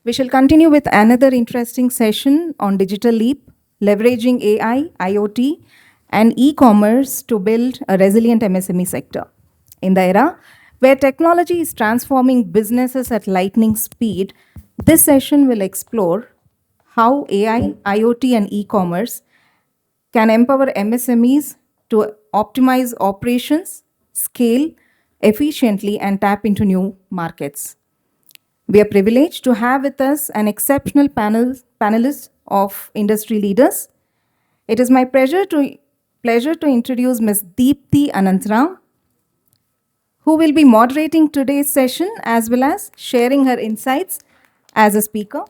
We shall continue with another interesting session on digital leap, leveraging AI, IoT, and e-commerce to build a resilient MSME sector. In the era where technology is transforming businesses at lightning speed, this session will explore how AI, IoT, and e-commerce can empower MSMEs to optimize operations, scale efficiently, and tap into new markets. We are privileged to have with us an exceptional panelist of industry leaders. It is my pleasure to introduce Ms. Deepthi Anantharam, who will be moderating today's session as well as sharing her insights as a speaker.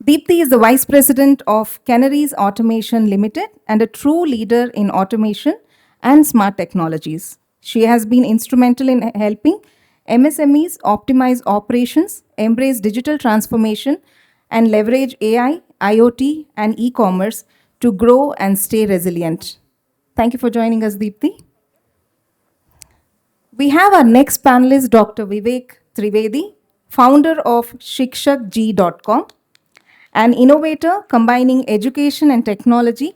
Deepthi is the Vice President of Canarys Automations Limited and a true leader in automation and smart technologies. She has been instrumental in helping MSMEs optimize operations, embrace digital transformation, and leverage AI, IoT, and e-commerce to grow and stay resilient. Thank you for joining us, Deepthi. We have our next panelist, Dr. Vivek Trivedi, founder of shikshakji.com. An innovator combining education and technology,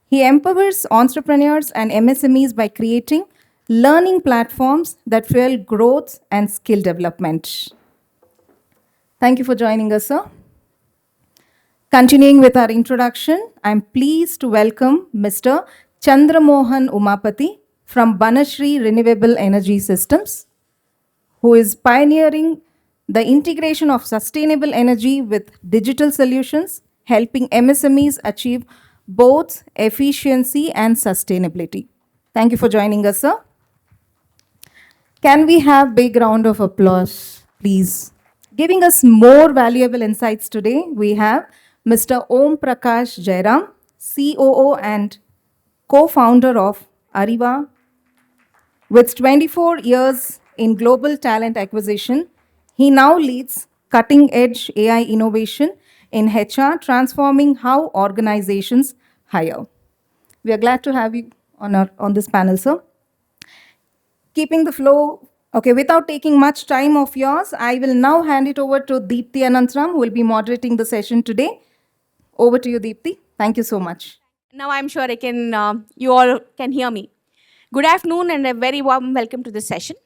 he empowers entrepreneurs and MSMEs by creating learning platforms that fuel growth and skill development. Thank you for joining us, sir. Continuing with our introduction, I'm pleased to welcome Mr. Chandramohan Umapati from Banashri Renewable Energy Systems, who is pioneering the integration of sustainable energy with digital solutions, helping MSMEs achieve both efficiency and sustainability. Thank you for joining us, sir. Can we have a big round of applause, please? Giving us more valuable insights today, we have Mr. Om Prakash Jairam, COO and co-founder of Ariva. With 24 years in global talent acquisition, he now leads cutting-edge AI innovation in HR, transforming how organizations hire. We are glad to have you on this panel, sir. Keeping the flow, without taking much time of yours, I will now hand it over to Deepthi Anantharam, who will be moderating the session today. Over to you, Deepthi. Thank you so much. Now I'm sure you all can hear me. Good afternoon and a very warm welcome to this session.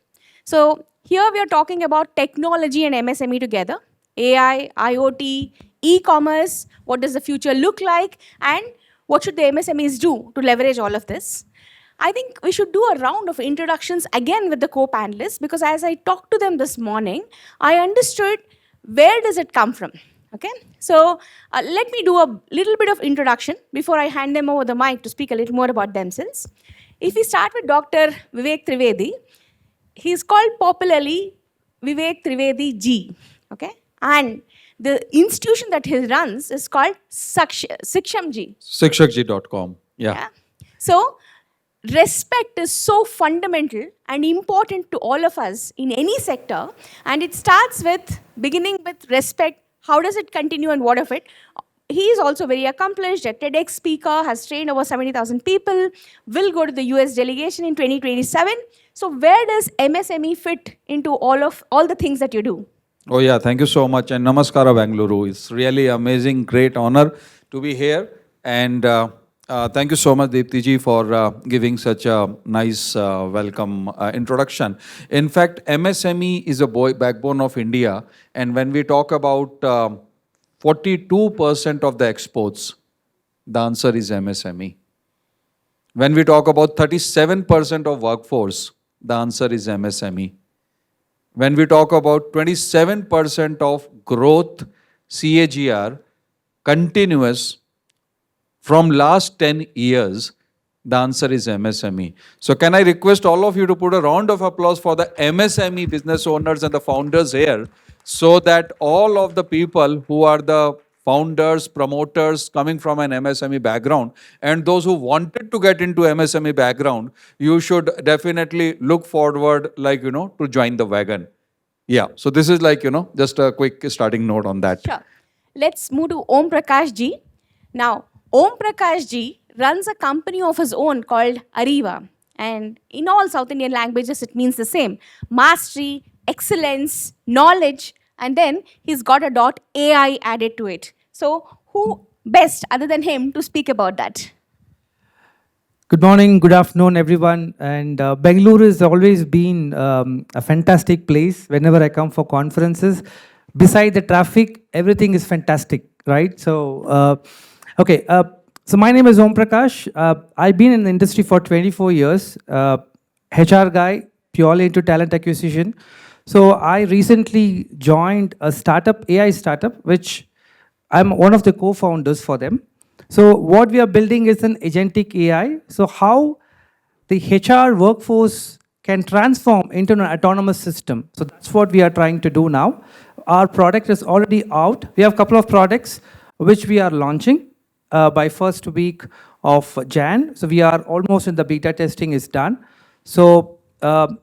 So here we are talking about technology and MSME together, AI, IoT, e-commerce, what does the future look like, and what should the MSMEs do to leverage all of this. I think we should do a round of introductions again with the co-panelists, because as I talked to them this morning, I understood where does it come from. Okay, so let me do a little bit of introduction before I hand them over the mic to speak a little more about themselves. If we start with Dr. Vivek Trivedi, he's called popularly Vivek Trivedi Ji, okay? And the institution that he runs is called Shikshamji. Shikshakji.com, yeah. So, respect is so fundamental and important to all of us in any sector, and it starts with beginning with respect. How does it continue and what of it? He is also very accomplished, a TEDx speaker, has trained over 70,000 people, will go to the US delegation in 2027. So where does MSME fit into all the things that you do? Oh yeah, thank you so much. And Namaskara Bangalore. It's really amazing, great honor to be here. And thank you so much, Deepthi ji, for giving such a nice welcome introduction. In fact, MSME is a backbone of India. And when we talk about 42% of the exports, the answer is MSME. When we talk about 37% of workforce, the answer is MSME. When we talk about 27% of growth, CAGR, continuous, from last 10 years, the answer is MSME. So can I request all of you to put a round of applause for the MSME business owners and the founders here, so that all of the people who are the founders, promoters coming from an MSME background, and those who wanted to get into MSME background, you should definitely look forward, to join the wagon. Yeah, so this is just a quick starting note on that. Sure. Let's move to Om Prakash ji. Now, Om Prakash ji runs a company of his own called Ariva. And in all South Indian languages, it means the same: mastery, excellence, knowledge, and then he's got a .ai added to it. So who best other than him to speak about that? Good morning, good afternoon, everyone. And Bangalore has always been a fantastic place whenever I come for conferences. Beside the traffic, everything is fantastic, right? So, so my name is Om Prakash. I've been in the industry for 24 years, HR guy, purely into talent acquisition. So I recently joined a startup, AI startup, which I'm one of the co-founders for them. So what we are building is an agentic AI. So how the HR workforce can transform into an autonomous system. So that's what we are trying to do now. Our product is already out. We have a couple of products which we are launching by first week of Jan. So we are almost in the beta testing is done. So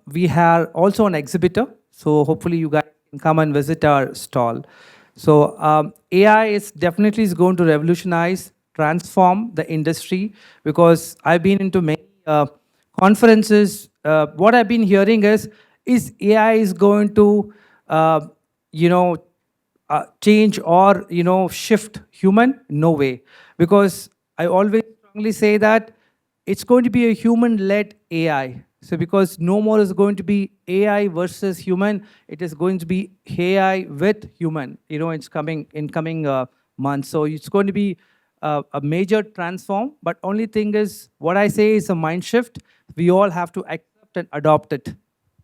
we have also an exhibitor. So hopefully you guys can come and visit our stall. So AI is definitely going to revolutionize, transform the industry, because I've been into many conferences. What I've been hearing is AI is going to, change or, shift human? No way. Because I always strongly say that it's going to be a human-led AI. So because no more is going to be AI versus human, it is going to be AI with human. It's coming in coming months. So it's going to be a major transform. But only thing is, what I say is a mind shift. We all have to accept and adopt it.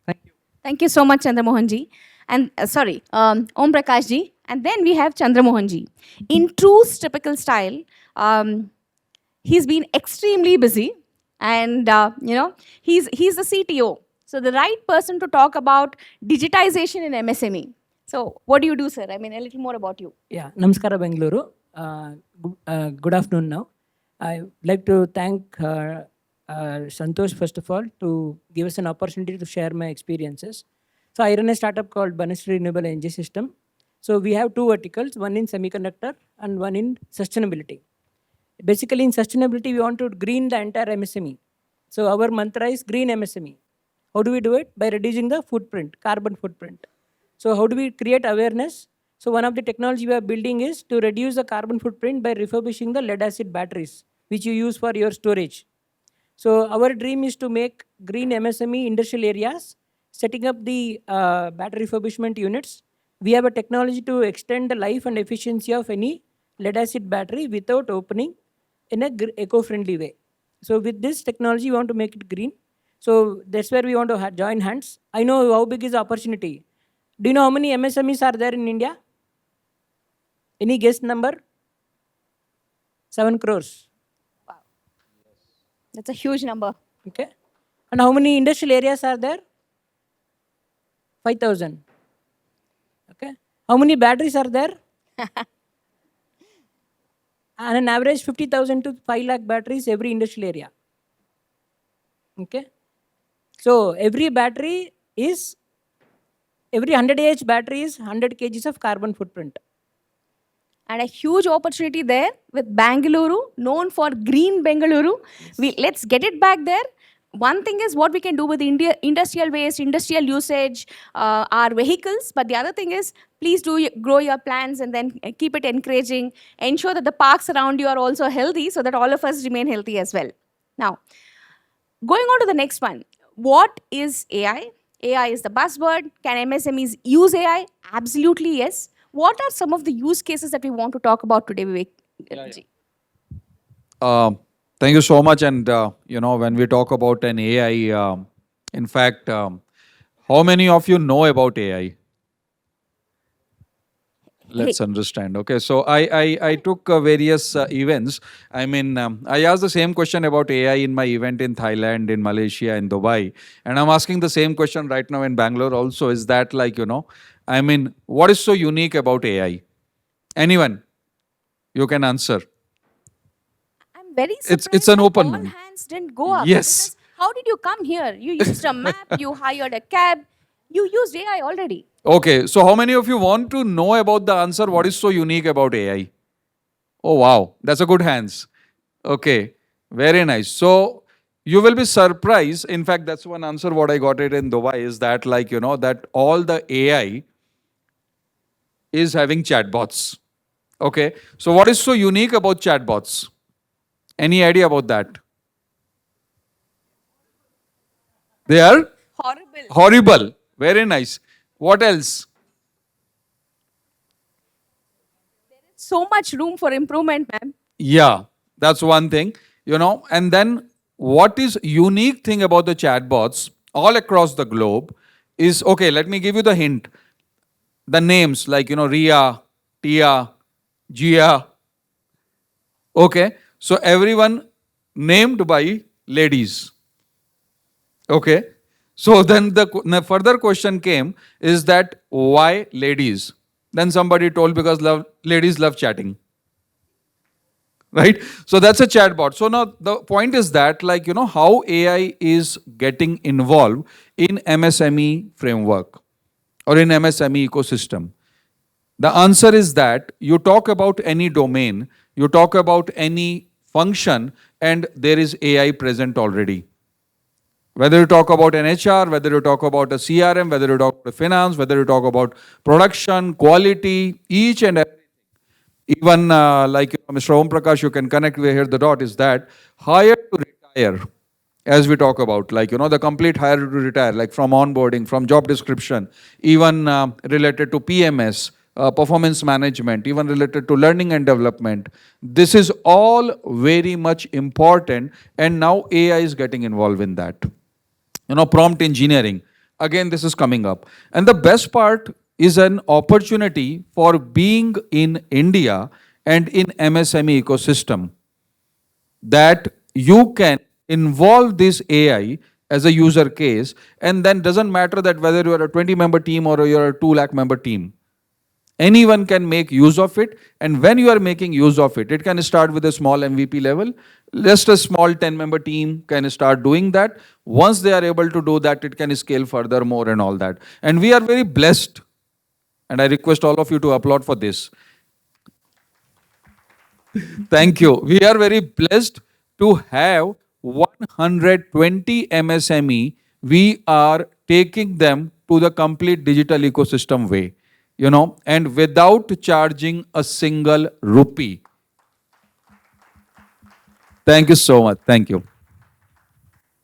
Thank you. Thank you so much, Chandramohan ji. And Om Prakash ji. And then we have Chandramohan ji. In true typical style, he's been extremely busy. And, he's the CTO. So the right person to talk about digitization in MSME. So what do you do, sir? I mean, a little more about you. Yeah, Namaskara Bengaluru. Good afternoon now. I would like to thank Santosh, first of all, to give us an opportunity to share my experiences. So I run a startup called Banasri Renewable Energy System. So we have two verticals, one in semiconductor and one in sustainability. Basically, in sustainability, we want to green the entire MSME. So our mantra is green MSME. How do we do it? By reducing the footprint, carbon footprint. So how do we create awareness? So one of the technology we are building is to reduce the carbon footprint by refurbishing the lead acid batteries, which you use for your storage. So our dream is to make green MSME industrial areas, setting up the battery refurbishment units. We have a technology to extend the life and efficiency of any lead acid battery without opening in a eco-friendly way. So with this technology, we want to make it green. So that's where we want to join hands. I know how big is the opportunity. Do you know how many MSMEs are there in India? Any guess number? 7 crores. Wow. That's a huge number. Okay. And how many industrial areas are there? 5,000. Okay. How many batteries are there? On an average 50,000 to 5 lakh batteries every industrial area. Okay. So every 100 Ah battery is 100 kgs of carbon footprint. And a huge opportunity there with Bangalore, known for green Bangalore. Yes. Let's get it back there. One thing is what we can do with industrial waste, industrial usage, our vehicles. But the other thing is, please do grow your plants and then keep it encouraging. Ensure that the parks around you are also healthy so that all of us remain healthy as well. Now, going on to the next one. What is AI? AI is the buzzword. Can MSMEs use AI? Absolutely yes. What are some of the use cases that we want to talk about today, Vivek? Thank you so much. And, when we talk about an AI, in fact, how many of you know about AI? Let's understand. Okay, so I took various events. I mean, I asked the same question about AI in my event in Thailand, in Malaysia, in Dubai. And I'm asking the same question right now in Bangalore also. Is that what is so unique about AI? Anyone? You can answer. I'm very surprised it's an open all one. hands didn't go up. Yes. How did you come here? You used a map, you hired a cab, you used AI already. Okay, so how many of you want to know about the answer? What is so unique about AI? Oh, wow. That's a good hands. Okay, very nice. So, You will be surprised. In fact, that's one answer what I got it in Dubai is that that all the AI is having chatbots. Okay. So what is so unique about chatbots? Any idea about that? They are Horrible. horrible. Very nice. What else? So much room for improvement, ma'am. Yeah, that's one thing, and then what is unique thing about the chatbots all across the globe is, okay, let me give you the hint. The names like, Ria, Tia, Gia, okay, so everyone named by ladies, okay. So then the further question came is that why ladies? Then somebody told because ladies love chatting. Right? So that's a chatbot. So now the point is that, how AI is getting involved in MSME framework or in MSME ecosystem. The answer is that you talk about any domain, you talk about any function, and there is AI present already. Whether you talk about an HR, whether you talk about a CRM, whether you talk about finance, whether you talk about production, quality, each and every, even Mr. Om Prakash, you can connect here the dot is that hire to retire, as we talk about, the complete hire to retire, like from onboarding, from job description, even related to PMS, performance management, even related to learning and development. This is all very much important, and now AI is getting involved in that. Prompt engineering. Again, this is coming up. And the best part is an opportunity for being in India and in MSME ecosystem, that you can involve this AI as a user case, and then doesn't matter that whether you are a 20-member team or you're a 2 lakh member team. Anyone can make use of it, and when you are making use of it, it can start with a small MVP level. Just a small 10-member team can start doing that. Once they are able to do that, it can scale further more and all that. And we are very blessed, and I request all of you to applaud for this. Thank you. We are very blessed to have 120 MSME. We are taking them to the complete digital ecosystem way, and without charging a single rupee. Thank you so much. Thank you.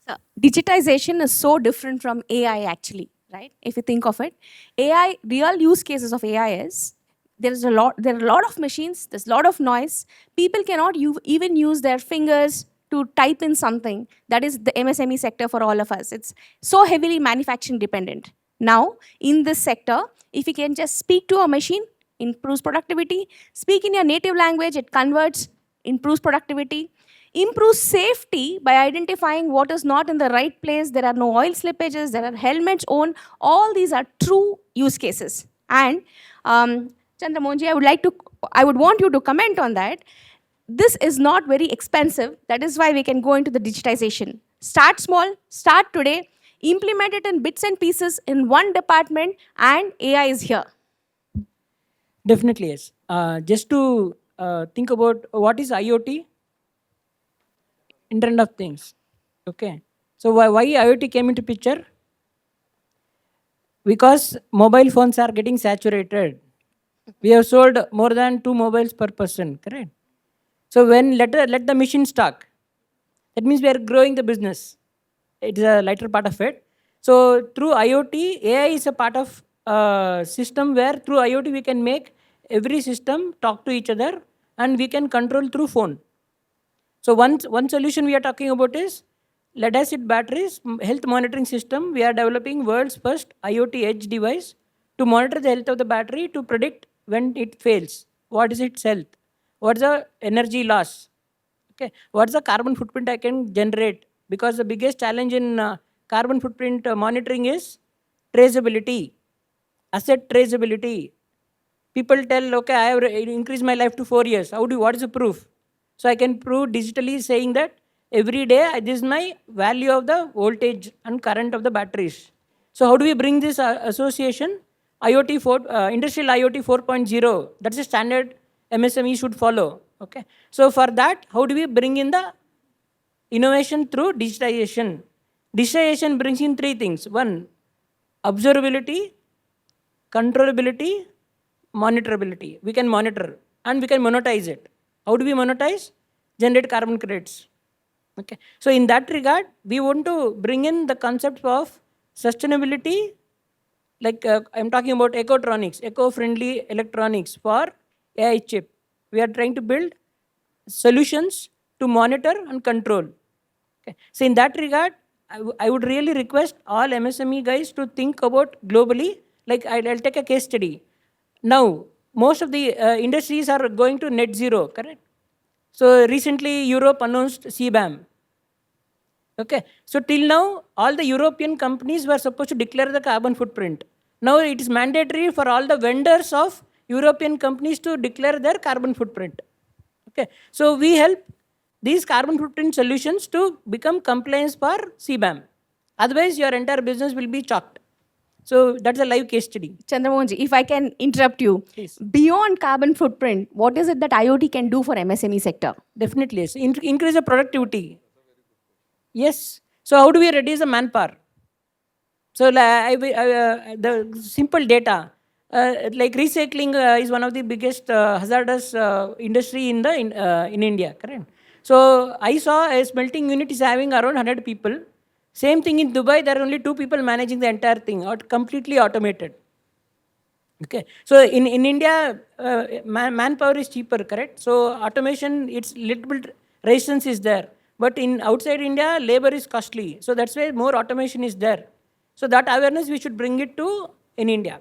So, digitization is so different from AI actually, right? If you think of it, AI, real use cases of AI is there are a lot of machines, there's a lot of noise. People cannot even use their fingers to type in something. That is the MSME sector for all of us. It's so heavily manufacturing dependent. Now, in this sector, if you can just speak to a machine, improves productivity. Speak in your native language, it converts, improves productivity. Improves safety by identifying what is not in the right place. There are no oil slippages, there are helmets on. All these are true use cases. And Chandramohanji, I would want you to comment on that. This is not very expensive. That is why we can go into the digitization. Start small, start today, implement it in bits and pieces in one department, and AI is here. Definitely, yes. Just to think about what is IoT? Internet of Things. Okay. So why IoT came into picture? Because mobile phones are getting saturated. We have sold more than 2 mobiles per person, correct? So when let the machine stuck, that means we are growing the business. It is a lighter part of it. So through IoT, AI is a part of system where through IoT we can make every system talk to each other, and we can control through phone. So one solution we are talking about is lead acid batteries, health monitoring system. We are developing world's first IoT edge device to monitor the health of the battery to predict when it fails. What is its health? What's the energy loss? Okay. What's the carbon footprint I can generate? Because the biggest challenge in carbon footprint monitoring is traceability, asset traceability. People tell, okay, I have increased my life to 4 years. What is the proof? So I can prove digitally saying that every day this is my value of the voltage and current of the batteries. So how do we bring this association? Industrial IoT 4.0, that's a standard MSME should follow. Okay. So for that, how do we bring in the innovation through digitization. Digitization brings in three things. One, observability, controllability, monitorability. We can monitor and we can monetize it. How do we monetize? Generate carbon credits. Okay. So in that regard, we want to bring in the concept of sustainability, like I'm talking about ecotronics, eco-friendly electronics for AI chip. We are trying to build solutions to monitor and control. Okay. So in that regard, I would really request all MSME guys to think about globally. Like I'll take a case study. Now, most of the industries are going to net zero, correct? So recently Europe announced CBAM. Okay, so till now, all the European companies were supposed to declare the carbon footprint. Now it is mandatory for all the vendors of European companies to declare their carbon footprint. Okay, so we help these carbon footprint solutions to become compliance for CBAM. Otherwise, your entire business will be chalked. So that's a live case study. Chandramohanji, if I can interrupt you, Please. beyond carbon footprint, what is it that IoT can do for MSME sector? Definitely, yes. Increase the productivity. Yes. So how do we reduce the manpower? So the simple data, like recycling is one of the biggest hazardous industry in India, correct? So I saw a smelting unit is having around 100 people. Same thing in Dubai, there are only 2 people managing the entire thing, completely automated. Okay, so in India, manpower is cheaper, correct? So automation, it's little bit resistance is there. But in outside India, labor is costly. So that's why more automation is there. So that awareness, we should bring it to in India.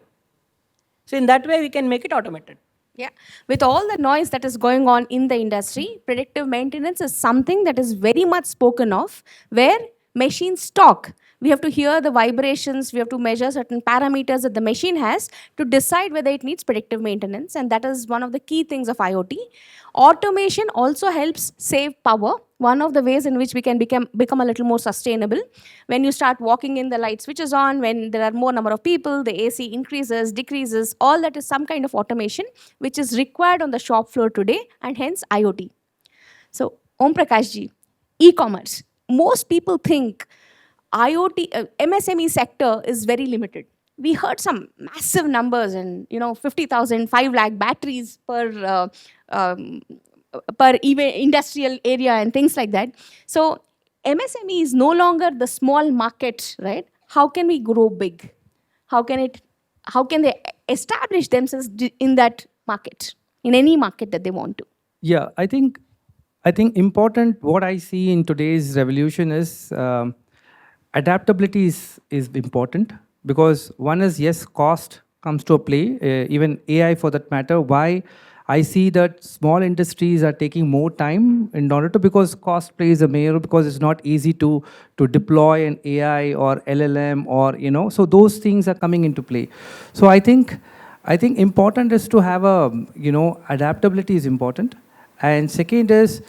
So in that way, we can make it automated. Yeah, with all the noise that is going on in the industry, predictive maintenance is something that is very much spoken of, where machines talk. We have to hear the vibrations, we have to measure certain parameters that the machine has to decide whether it needs predictive maintenance, and that is one of the key things of IoT. Automation also helps save power. One of the ways in which we can become a little more sustainable. When you start walking in, the light switches on. When there are more number of people, the AC increases, decreases. All that is some kind of automation which is required on the shop floor today, and hence IoT. So, Om Prakash ji, e-commerce. Most people think IoT, MSME sector is very limited. We heard some massive numbers and 50,000, 5 lakh batteries per industrial area and things like that. So MSME is no longer the small market, right? How can we grow big? How can they establish themselves in that market, in any market that they want to? Yeah, I think important what I see in today's revolution is adaptability is important, because one is, yes, cost comes to a play, even AI for that matter. Why I see that small industries are taking more time in order to, because cost plays a major, because it's not easy to deploy an AI or LLM or so those things are coming into play. So I think important is to have a adaptability is important. And second is,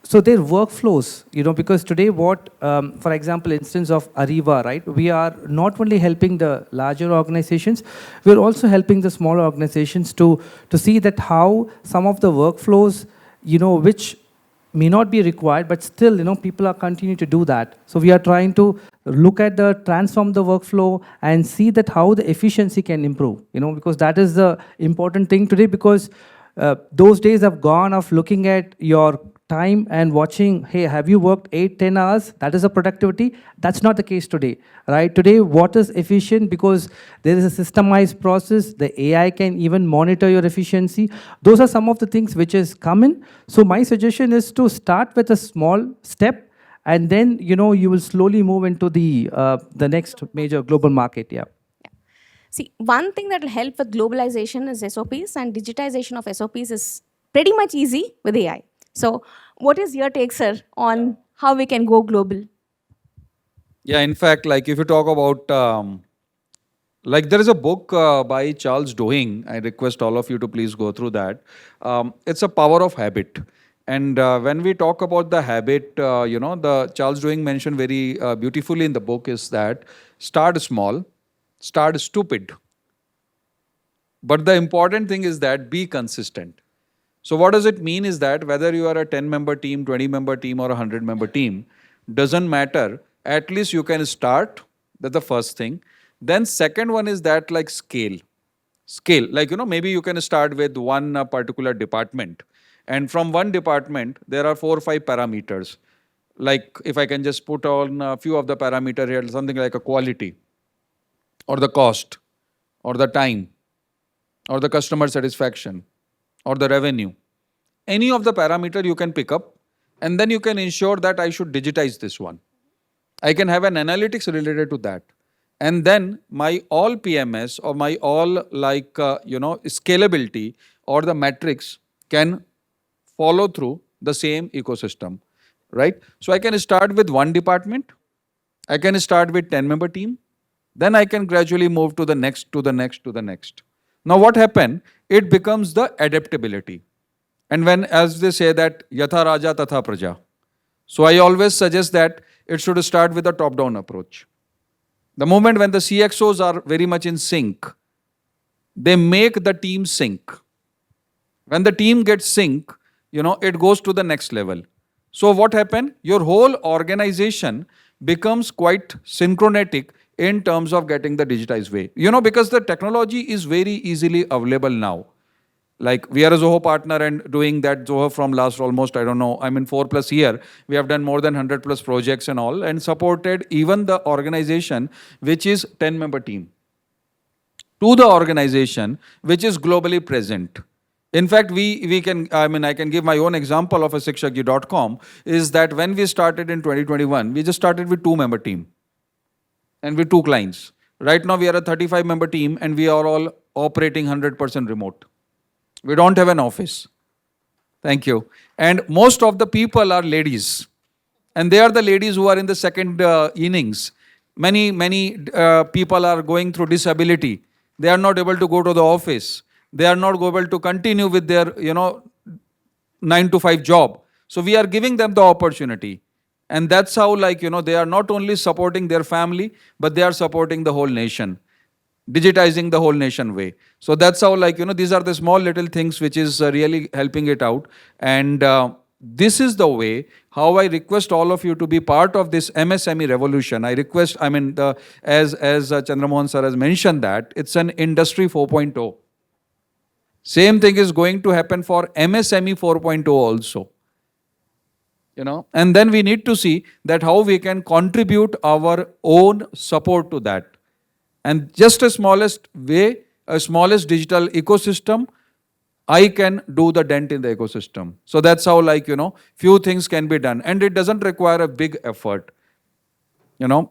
so their workflows, because today what, for example, instance of Ariba, right? We are not only helping the larger organizations, we're also helping the smaller organizations to see that how some of the workflows, which may not be required, but still, people are continuing to do that. So we are trying to look at transform the workflow and see that how the efficiency can improve, because that is the important thing today, because those days have gone of looking at your time and watching, hey, have you worked 8-10 hours? That is a productivity. That's not the case today, right? Today, what is efficient? Because there is a systemized process. The AI can even monitor your efficiency. Those are some of the things which is common. So my suggestion is to start with a small step, and then, you will slowly move into the next major global market, yeah. See, one thing that will help with globalization is SOPs, and digitization of SOPs is pretty much easy with AI. So what is your take, sir, on how we can go global? Yeah, in fact, like if you talk about, like there is a book by Charles Duhigg, I request all of you to please go through that. It's a power of habit. And when we talk about the habit, the Charles Duhigg mentioned very beautifully in the book is that start small, start stupid. But the important thing is that be consistent. So what does it mean is that whether you are a 10-member team, 20-member team, or a 100-member team, doesn't matter. At least you can start. That's the first thing. Then second one is that like scale. Scale, like, maybe you can start with one particular department. And from one department, there are 4 or 5 parameters. Like if I can just put on a few of the parameters here, something like a quality, or the cost, or the time, or the customer satisfaction, or the revenue. Any of the parameter you can pick up, and then you can ensure that I should digitize this one. I can have an analytics related to that. And then my all PMS or my all scalability or the metrics can follow through the same ecosystem, right? So I can start with one department. I can start with 10-member team. Then I can gradually move to the next, to the next, to the next. Now what happened? It becomes the adaptability. And when, as they say that, yatha raja tatha praja. So I always suggest that it should start with a top-down approach. The moment when the CXOs are very much in sync, they make the team sync. When the team gets sync, it goes to the next level. So what happened? Your whole organization becomes quite synchronetic in terms of getting the digitized way. Because the technology is very easily available now. Like we are a Zoho partner and doing that Zoho from last almost, 4+ years. We have done more than 100+ projects and all, and supported even the organization which is 10-member team to the organization which is globally present. In fact, I can give my own example of a Shikshaki.com is that when we started in 2021, we just started with 2-member team and with 2 clients. Right now we are a 35-member team and we are all operating 100% remote. We don't have an office. Thank you. And most of the people are ladies. And they are the ladies who are in the second innings. Many people are going through disability. They are not able to go to the office. They are not able to continue with their, 9 to 5 job. So we are giving them the opportunity. And that's how, they are not only supporting their family, but they are supporting the whole nation, digitizing the whole nation way. So that's how, these are the small little things which is really helping it out. And this is the way how I request all of you to be part of this MSME revolution. I request, as Chandramohan sir has mentioned that, it's an industry 4.0. Same thing is going to happen for MSME 4.0 also. And then we need to see that how we can contribute our own support to that. And just a smallest way, a smallest digital ecosystem, I can do the dent in the ecosystem. So that's how, few things can be done. And it doesn't require a big effort.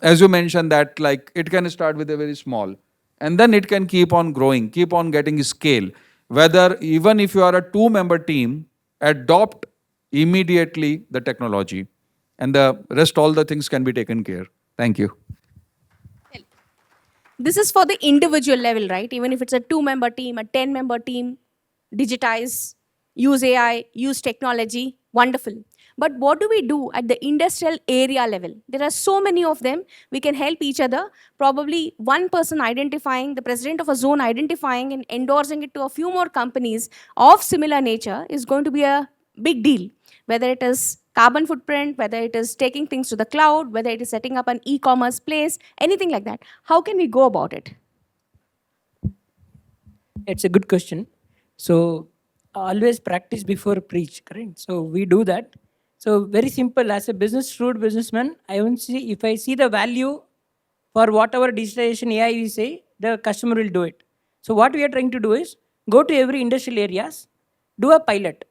As you mentioned that, it can start with a very small. And then it can keep on growing, keep on getting scale. Whether even if you are a 2-member team, adopt immediately the technology. And the rest, all the things can be taken care. Thank you. This is for the individual level, right? Even if it's a 2-member team, a 10-member team, digitize, use AI, use technology, wonderful. But what do we do at the industrial area level? There are so many of them. We can help each other. Probably one person identifying, the president of a zone identifying and endorsing it to a few more companies of similar nature is going to be a big deal. Whether it is carbon footprint, whether it is taking things to the cloud, whether it is setting up an e-commerce place, anything like that. How can we go about it? It's a good question. So always practice before preach, correct? So we do that. So very simple, as a shrewd businessman, if I see the value for whatever digitalization AI we say, the customer will do it. So what we are trying to do is go to every industrial areas, do a pilot.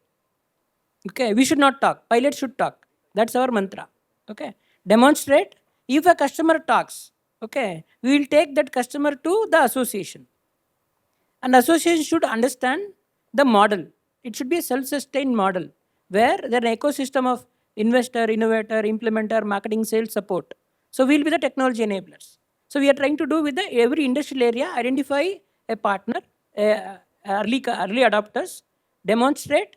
Okay, we should not talk. Pilot should talk. That's our mantra. Okay, demonstrate. If a customer talks, okay, we will take that customer to the association. And association should understand the model. It should be a self-sustained model where there is an ecosystem of investor, innovator, implementer, marketing, sales, support. So we'll be the technology enablers. So we are trying to do with every industrial area, identify a partner, early adopters, demonstrate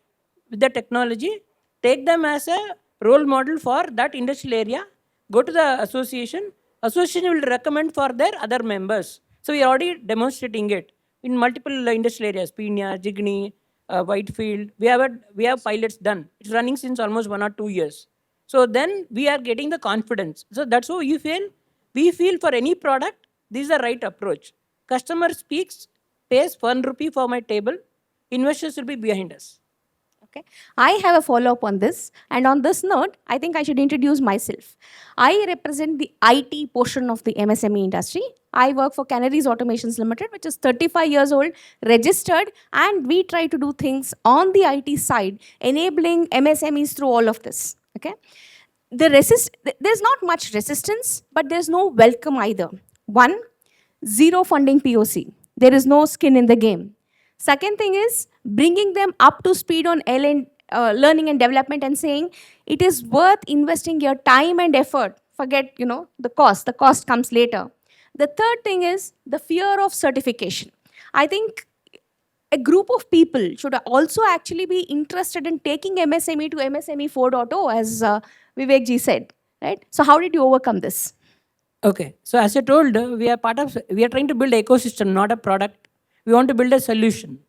with the technology, take them as a role model for that industrial area, go to the association will recommend for their other members. So we are already demonstrating it in multiple industrial areas, Pina, Jigni, Whitefield. We have pilots done. It's running since almost 1 or 2 years. So then we are getting the confidence. So that's how we feel for any product, this is the right approach. Customer speaks, pays 1 rupee for my table, investors will be behind us. Okay. I have a follow up on this. And on this note, I think I should introduce myself. I represent the IT portion of the MSME industry. I work for Canarys Automations Limited, which is 35 years old, registered, and we try to do things on the IT side, enabling MSMEs through all of this. Okay. There's not much resistance, but there's no welcome either. One, zero funding POC. There is no skin in the game. Second thing is bringing them up to speed on learning and development and saying it is worth investing your time and effort. Forget, the cost. The cost comes later. The third thing is the fear of certification. I think a group of people should also actually be interested in taking MSME to MSME 4.0, as Vivek ji said, right? So how did you overcome this? Okay. So as I told, we are trying to build an ecosystem, not a product. We want to build a solution.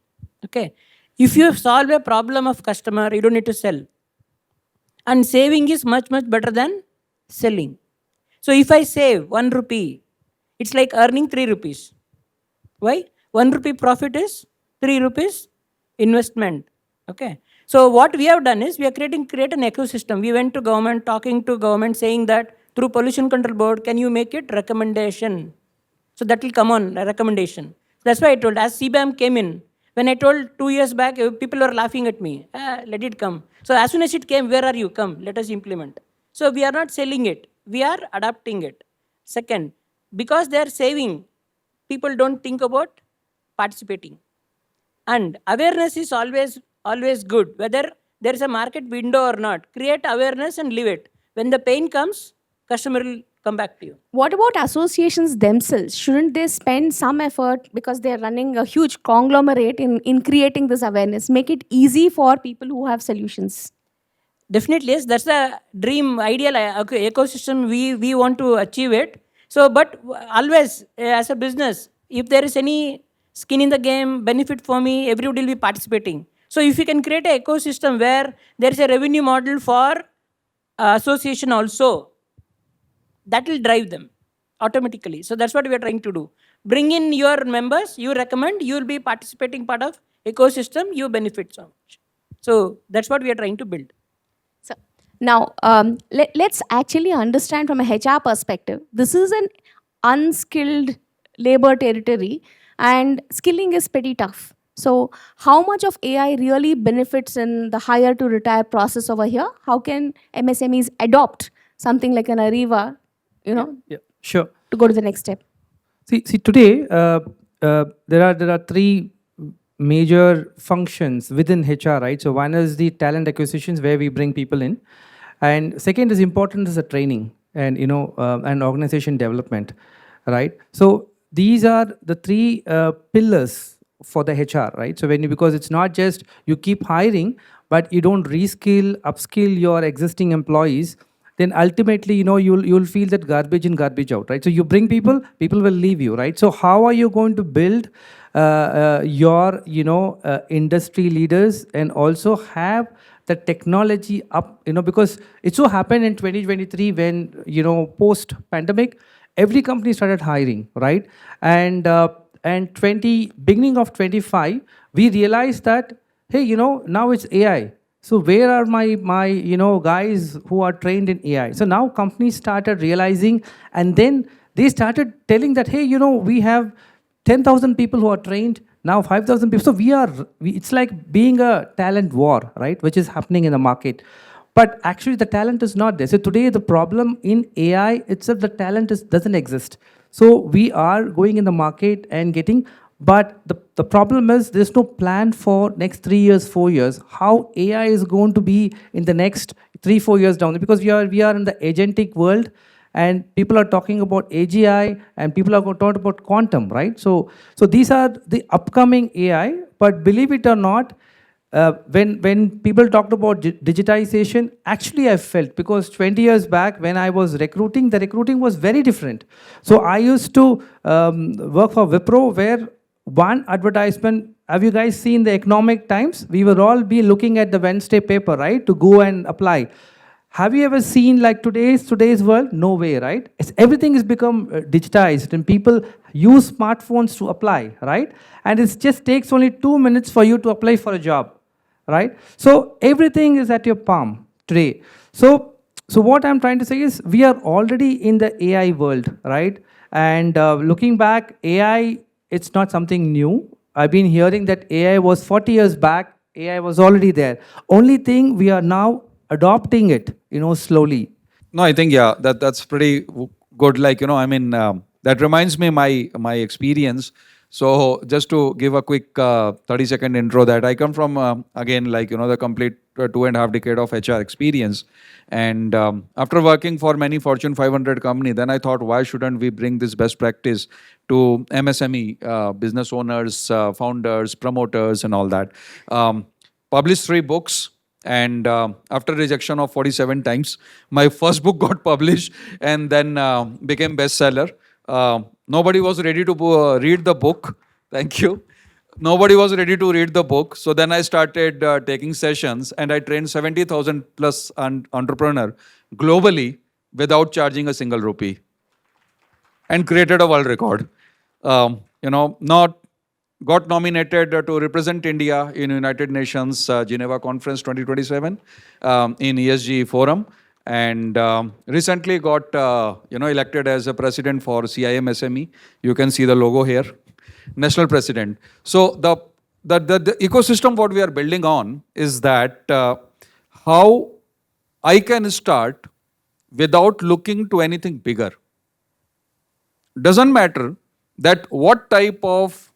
Okay. If you solve a problem of customer, you don't need to sell. And saving is much, much better than selling. So if I save 1 rupee, it's like earning 3 rupees. Why? 1 rupee profit is 3 rupees investment. Okay. So what we have done is we are create an ecosystem. We went to government, talking to government, saying that through pollution control board, can you make it recommendation? So that will come on, a recommendation. That's why I told, as CBAM came in, when I told 2 years back, people were laughing at me. Let it come. So as soon as it came, where are you? Come, let us implement. So we are not selling it. We are adapting it. Second, because they are saving, people don't think about participating. And awareness is always good. Whether there is a market window or not, create awareness and leave it. When the pain comes, customer will come back to you. What about associations themselves? Shouldn't they spend some effort, because they're running a huge conglomerate in creating this awareness, make it easy for people who have solutions? Definitely, yes. That's the dream, ideal ecosystem. We want to achieve it. So, but always, as a business, if there is any skin in the game, benefit for me, everybody will be participating. So, if you can create an ecosystem where there is a revenue model for association also, that will drive them automatically. So that's what we are trying to do. Bring in your members, you recommend, you will be participating part of ecosystem, you benefit so much. So that's what we are trying to build. So now let's actually understand from a HR perspective. This is an unskilled labor territory and skilling is pretty tough. So how much of AI really benefits in the hire to retire process over here? How can MSMEs adopt something like an Ariva, Yeah, sure. to go to the next step? See today there are three major functions within HR, right? So one is the talent acquisitions where we bring people in, and second is important is the training and and organization development, right? So these are the three pillars for the HR, right? So because it's not just you keep hiring, but you don't reskill, upskill your existing employees, then ultimately, you'll feel that garbage in, garbage out, right? So you bring people will leave you, right? So how are you going to build your, industry leaders and also have the technology up, because it so happened in 2023 when, post-pandemic, every company started hiring, right? And beginning of 25, we realized that, hey, now it's AI. So where are my guys who are trained in AI? So now companies started realizing, and then they started telling that, hey, we have 10,000 people who are trained, now 5,000 people. So it's like being a talent war, right? Which is happening in the market. But actually the talent is not there. So today the problem in AI itself, the talent doesn't exist. So we are going in the market and getting, but the problem is there's no plan for next 3 years, 4 years, how AI is going to be in the next 3-4 years down, because we are in the agentic world, and people are talking about AGI, and people are talking about quantum, right? So these are the upcoming AI, but believe it or not, when people talked about digitization, actually I felt, because 20 years back when I was recruiting, the recruiting was very different. So I used to work for Wipro, where one advertisement Have you guys seen the economic times? We will all be looking at the Wednesday paper, right, to go and apply. Have you ever seen like today's world? No way, right? Everything has become digitized and people use smartphones to apply, right? And it just takes only 2 minutes for you to apply for a job, right? So everything is at your palm today. So what I'm trying to say is we are already in the AI world, right? And looking back, AI, it's not something new. I've been hearing that AI was 40 years back, AI was already there. Only thing we are now adopting it, slowly. No, I think, yeah, that's pretty good. Like, that reminds me my experience. So just to give a quick 30-second intro, that I come from, again, like, the complete 2.5 decade of HR experience. And after working for many Fortune 500 company, then I thought, why shouldn't we bring this best practice to MSME business owners, founders, promoters, and all that. Published 3 books. And after rejection of 47 times, my first book got published and then became bestseller. Nobody was ready to read the book. Thank you. Nobody was ready to read the book. So then I started taking sessions and I trained 70,000 plus entrepreneur globally without charging a single rupee and created a world record. Not got nominated to represent India in United Nations Geneva Conference 2027 in ESG Forum, and recently got elected as a president for CIMSME. You can see the logo here, national president. So the ecosystem what we are building on is that how I can start without looking to anything bigger. Doesn't matter that what type of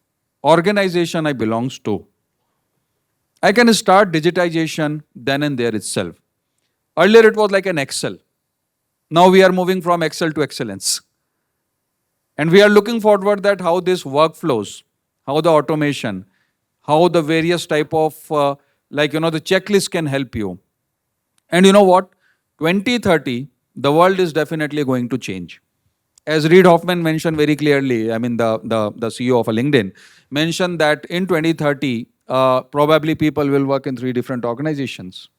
organization I belongs to. I can start digitization then and there itself. Earlier it was like an Excel. Now we are moving from Excel to excellence. And we are looking forward that how this workflows, how the automation, how the various type of, the checklist can help you. And you know what? 2030, the world is definitely going to change. As Reid Hoffman mentioned very clearly, I mean the CEO of a LinkedIn, mentioned that in 2030, probably people will work in 3 different organizations.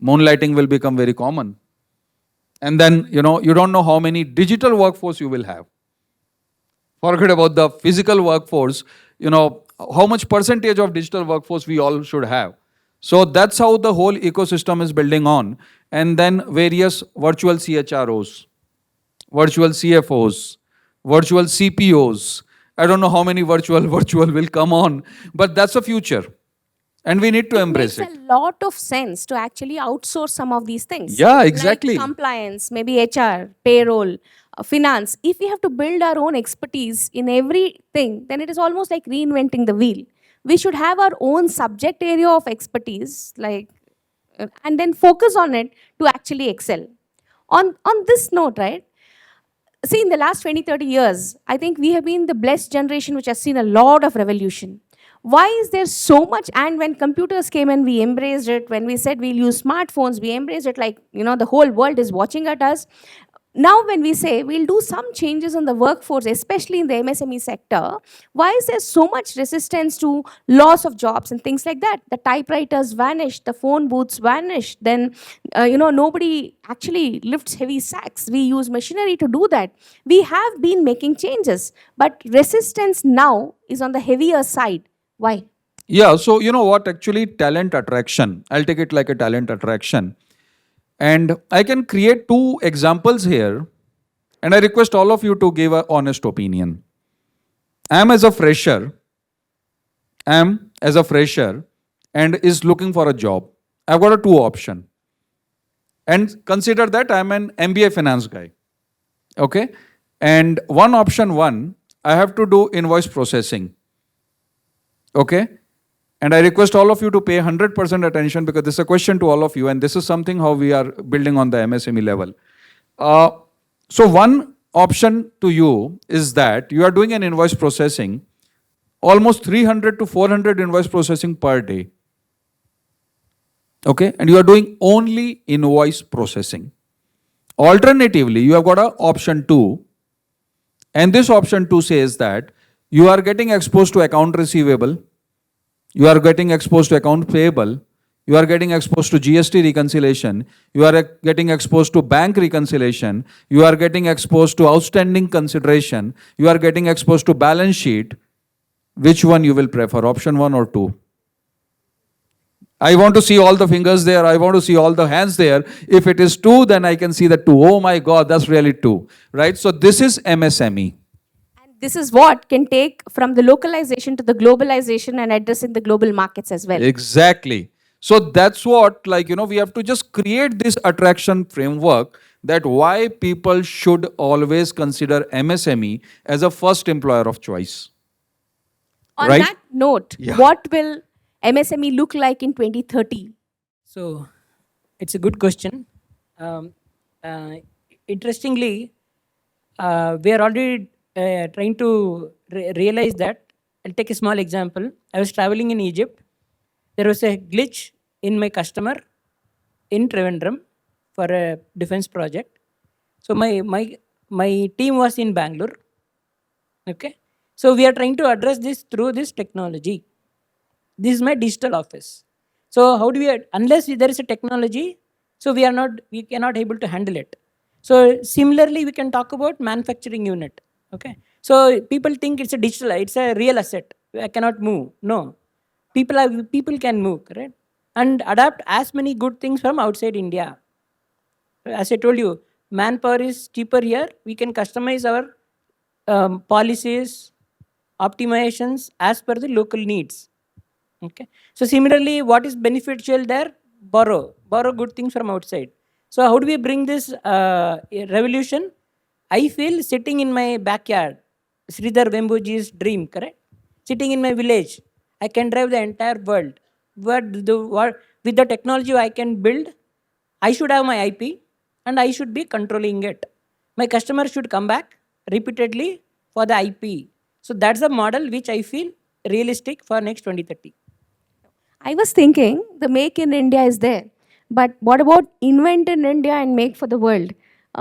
Moonlighting will become very common. And then, you don't know how many digital workforce you will have. Forget about the physical workforce, how much percentage of digital workforce we all should have. So that's how the whole ecosystem is building on. And then various virtual CHROs, virtual CFOs, virtual CPOs. I don't know how many virtual will come on, but that's the future. And we need to embrace it. It makes a lot of sense to actually outsource some of these things. Yeah, exactly. Like compliance, maybe HR, payroll, finance. If we have to build our own expertise in everything, then it is almost like reinventing the wheel. We should have our own subject area of expertise, and then focus on it to actually excel. On this note, right? See, in the last 20, 30 years, I think we have been the blessed generation which has seen a lot of revolution. Why is there so much? And when computers came in, we embraced it. When we said we'll use smartphones, we embraced it like, the whole world is watching at us. Now, when we say we'll do some changes in the workforce, especially in the MSME sector, why is there so much resistance to loss of jobs and things like that? The typewriters vanished, the phone booths vanished, then, nobody actually lifts heavy sacks. We use machinery to do that. We have been making changes, but resistance now is on the heavier side. Why? Yeah, so you know what, actually talent attraction, I'll take it like a talent attraction. And I can create 2 examples here, and I request all of you to give an honest opinion. I am as a fresher and is looking for a job. I've got a 2 option. And consider that I'm an MBA finance guy. Okay? And option 1, I have to do invoice processing. Okay? And I request all of you to pay 100% attention because this is a question to all of you, and this is something how we are building on the MSME level. So one option to you is that you are doing an invoice processing, almost 300 to 400 invoice processing per day. Okay, and you are doing only invoice processing. Alternatively, you have got an option 2, and this option 2 says that you are getting exposed to account receivable, You are getting exposed to account payable. You are getting exposed to GST reconciliation. You are getting exposed to bank reconciliation. You are getting exposed to outstanding consideration. You are getting exposed to balance sheet. Which one you will prefer, option 1 or 2? I want to see all the fingers there. I want to see all the hands there. If it is 2, then I can see the 2. Oh my God, that's really 2, right? So this is MSME. And this is what can take from the localization to the globalization and addressing the global markets as well. Exactly. So that's what, like, we have to just create this attraction framework that why people should always consider MSME as a first employer of choice. On Right? that note, Yeah. what will MSME look like in 2030? So it's a good question. Um, uh, Interestingly, we are already trying to realize that. I'll take a small example. I was traveling in Egypt. There was a glitch in my customer in Trivandrum for a defense project. So my team was in Bangalore. Okay. So we are trying to address this through this technology. This is my digital office. So how do we, unless there is a technology, so we cannot able to handle it. So similarly, we can talk about manufacturing unit. Okay. So people think it's a digital, it's a real asset. I cannot move. No. People can move, correct? And adapt as many good things from outside India. As I told you, manpower is cheaper here. We can customize our policies, optimizations as per the local needs. Okay. So similarly, what is beneficial there? Borrow good things from outside. So how do we bring this revolution? I feel sitting in my backyard, Sridhar Vembuji's dream, correct? Sitting in my village, I can drive the entire world. With the technology I can build, I should have my IP and I should be controlling it. My customer should come back repeatedly for the IP. So that's the model which I feel realistic for next 2030. I was thinking the make in India is there, but what about invent in India and make for the world?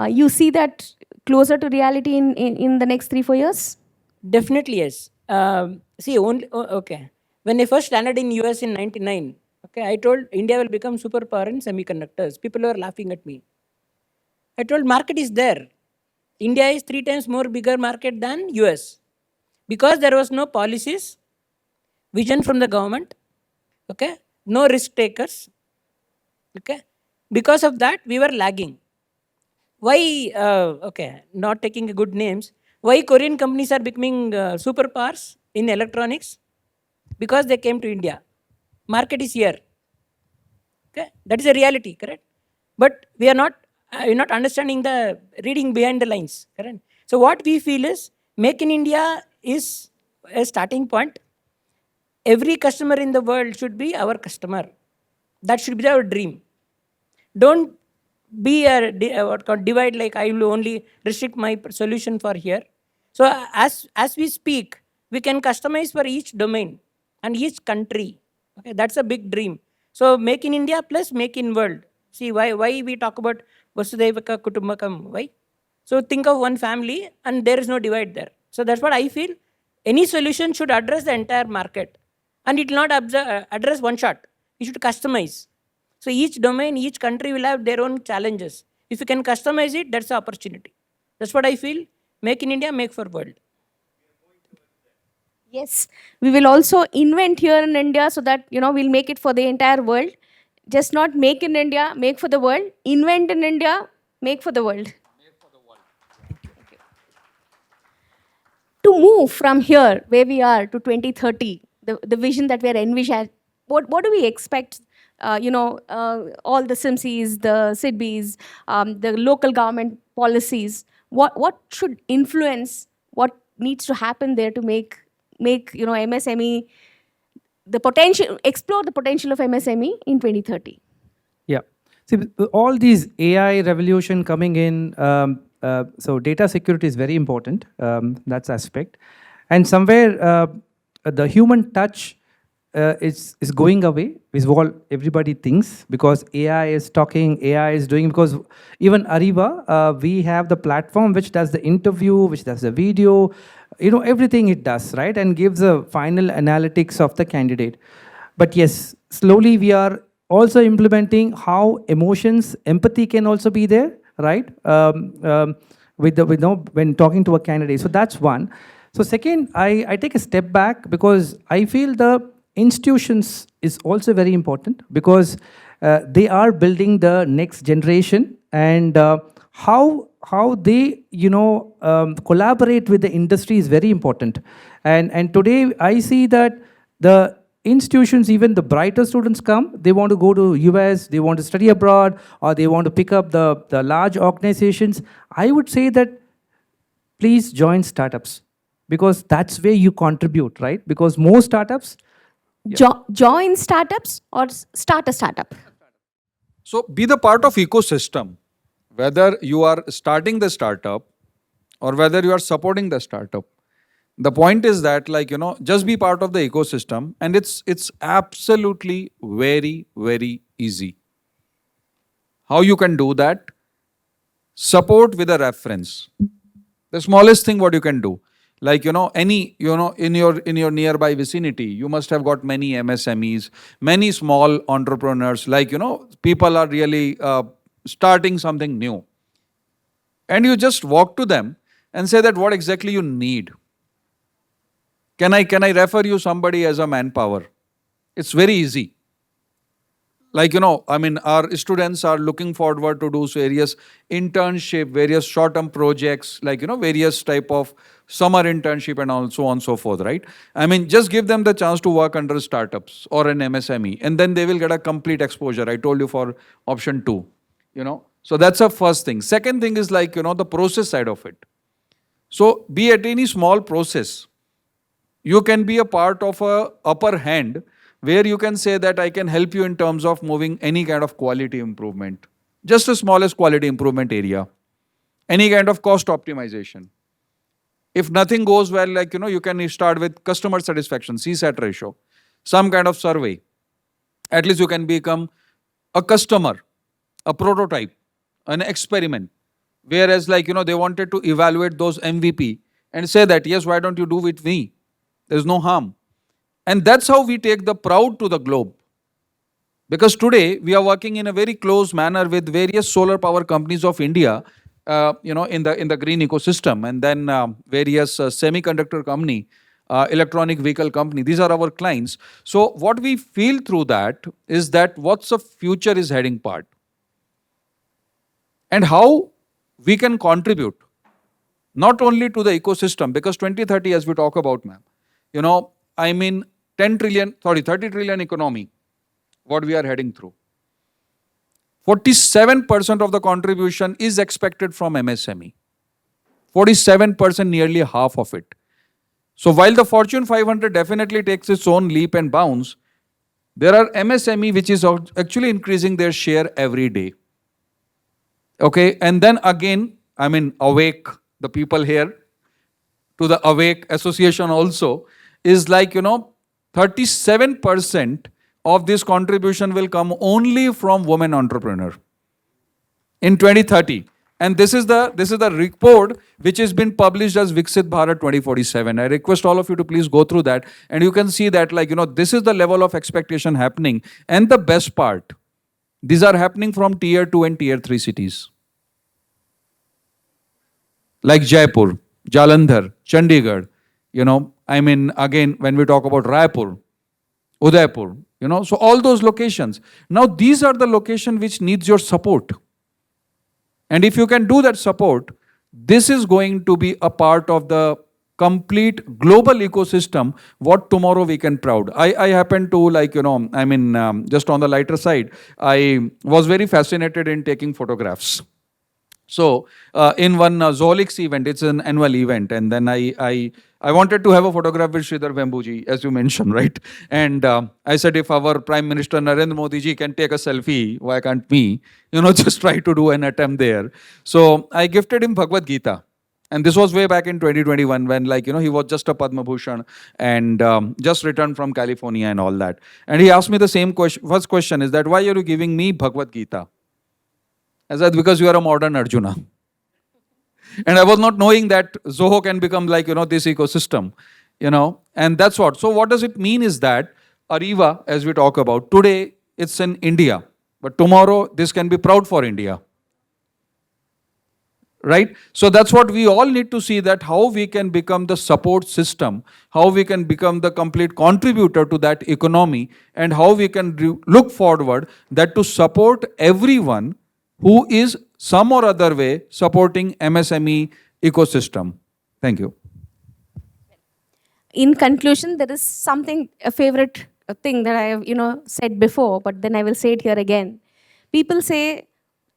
You see that closer to reality in the next 3-4 years? Definitely yes. See, okay. When I first landed in US in 99, okay, I told India will become superpower in semiconductors. People were laughing at me. I told market is there. India is 3 times more bigger market than US. Because there was no policies, vision from the government, okay, no risk takers, okay. Because of that, we were lagging. Why, okay, not taking good names, why Korean companies are becoming superpowers in electronics? Because they came to India. Market is here. Okay, that is a reality, correct? But we are not, you're not understanding the reading behind the lines, correct? So what we feel is, Make in India is a starting point. Every customer in the world should be our customer. That should be our dream. Don't be what called divide, like I will only restrict my solution for here. So as we speak, we can customize for each domain and each country. Okay, that's a big dream. So make in India plus make in world. See why we talk about Vasudevaka Kutumbakam. Why? So think of one family and there is no divide there. So that's what I feel. Any solution should address the entire market. And it will not address one shot. You should customize. So each domain, each country will have their own challenges. If you can customize it, that's the opportunity. That's what I feel. Make in India, make for world. Yes, we will also invent here in India so that we'll make it for the entire world. Just not make in India, make for the world. Invent in India, make for the world. To move from here, where we are, to 2030, the vision that we are envisioning, what do we expect? All the SIMCs, the SIDBs, the local government policies. What should influence? What needs to happen there to make MSME the potential, explore the potential of MSME in 2030? Yeah. See, all these AI revolution coming in, so data security is very important, that's aspect. And somewhere the human touch is going away, is what everybody thinks, because AI is talking, AI is doing, because even Ariba, we have the platform which does the interview, which does the video, everything it does, right? And gives a final analytics of the candidate. But yes, slowly we are also implementing how emotions, empathy can also be there, right? When talking to a candidate. So that's one. So second, I take a step back because I feel the institutions is also very important because they are building the next generation, and how they collaborate with the industry is very important. And today I see that the institutions, even the brighter students come, they want to go to US, they want to study abroad, or they want to pick up the large organizations. I would say that please join startups because that's where you contribute, right? Because most startups, Join startups or start a startup? So be the part of ecosystem, whether you are starting the startup or whether you are supporting the startup. The point is that just be part of the ecosystem, and it's absolutely very easy. How you can do that? Support with a reference. The smallest thing what you can do. In your nearby vicinity, you must have got many MSMEs, many small entrepreneurs, people are really starting something new. And you just walk to them and say that what exactly you need. Can I refer you somebody as a manpower? It's very easy. Our students are looking forward to do various internship, various short-term projects, various type of summer internship and all, so on and so forth, right? Just give them the chance to work under startups or an MSME, and then they will get a complete exposure. I told you for option 2, So that's the first thing. Second thing is the process side of it. So be at any small process, you can be a part of a upper hand where you can say that I can help you in terms of moving any kind of quality improvement, just the smallest quality improvement area, any kind of cost optimization. If nothing goes well, you can start with customer satisfaction, CSAT ratio, some kind of survey. At least you can become a customer, a prototype, an experiment. Whereas they wanted to evaluate those MVP and say that, yes, why don't you do with me? There's no harm. And that's how we take the proud to the globe. Because today we are working in a very close manner with various solar power companies of India, in the green ecosystem, and then various semiconductor company, electronic vehicle company. These are our clients. So what we feel through that is that what's the future is heading part, and how we can contribute not only to the ecosystem, because 2030, as we talk about, ma'am, 30 trillion economy, what we are heading through. 47% of the contribution is expected from MSME. 47%, nearly half of it. So while the Fortune 500 definitely takes its own leap and bounds, there are MSME which is actually increasing their share every day. Okay, and then again, Awake, the people here, to the Awake Association also, is 37% of this contribution will come only from women entrepreneur in 2030. And this is the report which has been published as Viksit Bharat 2047. I request all of you to please go through that, and you can see that this is the level of expectation happening. And the best part, these are happening from tier 2 and tier 3 cities. Like Jaipur, Jalandhar, Chandigarh, again, when we talk about Raipur, Udaipur, so all those locations. Now, these are the locations which needs your support. And if you can do that support, this is going to be a part of the complete global ecosystem, what tomorrow we can proud. I happen to just on the lighter side, I was very fascinated in taking photographs. So in one Zoolix event, it's an annual event, and then I wanted to have a photograph with Sridhar Vembuji, as you mentioned, right? And I said, if our Prime Minister Narendra Modi ji can take a selfie, why can't me? Just try to do an attempt there. So I gifted him Bhagavad Gita. And this was way back in 2021 when he was just a Padma Bhushan and just returned from California and all that. And he asked me the same question. First question is that, why are you giving me Bhagavad Gita? I said, because you are a modern Arjuna. And I was not knowing that Zoho can become like, this ecosystem, and that's what. So what does it mean is that Ariva, as we talk about, today it's in India, but tomorrow this can be proud for India. Right? So that's what we all need to see, that how we can become the support system, how we can become the complete contributor to that economy, and how we can look forward that to support everyone who is some or other way supporting MSME ecosystem. Thank you. In conclusion, there is something, a favorite thing that I have, said before, but then I will say it here again. People say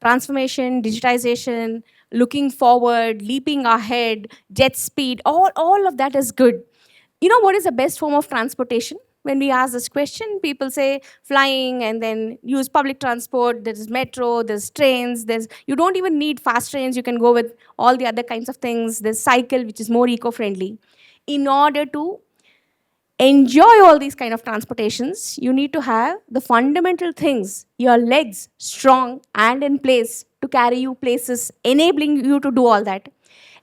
transformation, digitization, looking forward, leaping ahead, jet speed, all of that is good. You know what is the best form of transportation? When we ask this question, people say flying and then use public transport. There's metro, there's trains, you don't even need fast trains. You can go with all the other kinds of things. There's cycle, which is more eco-friendly. In order to enjoy all these kind of transportations, you need to have the fundamental things, your legs strong and in place to carry you places, enabling you to do all that.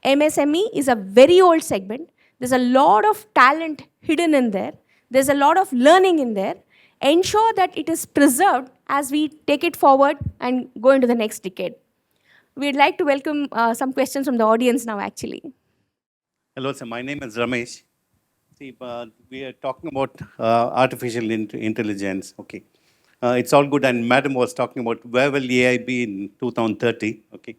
MSME is a very old segment. There's a lot of talent hidden in there. There's a lot of learning in there. Ensure that it is preserved as we take it forward and go into the next decade. We'd like to welcome some questions from the audience now, actually. Hello, sir. My name is Ramesh. See, we are talking about artificial intelligence. Okay. It's all good. And Madam was talking about where will AI be in 2030. Okay.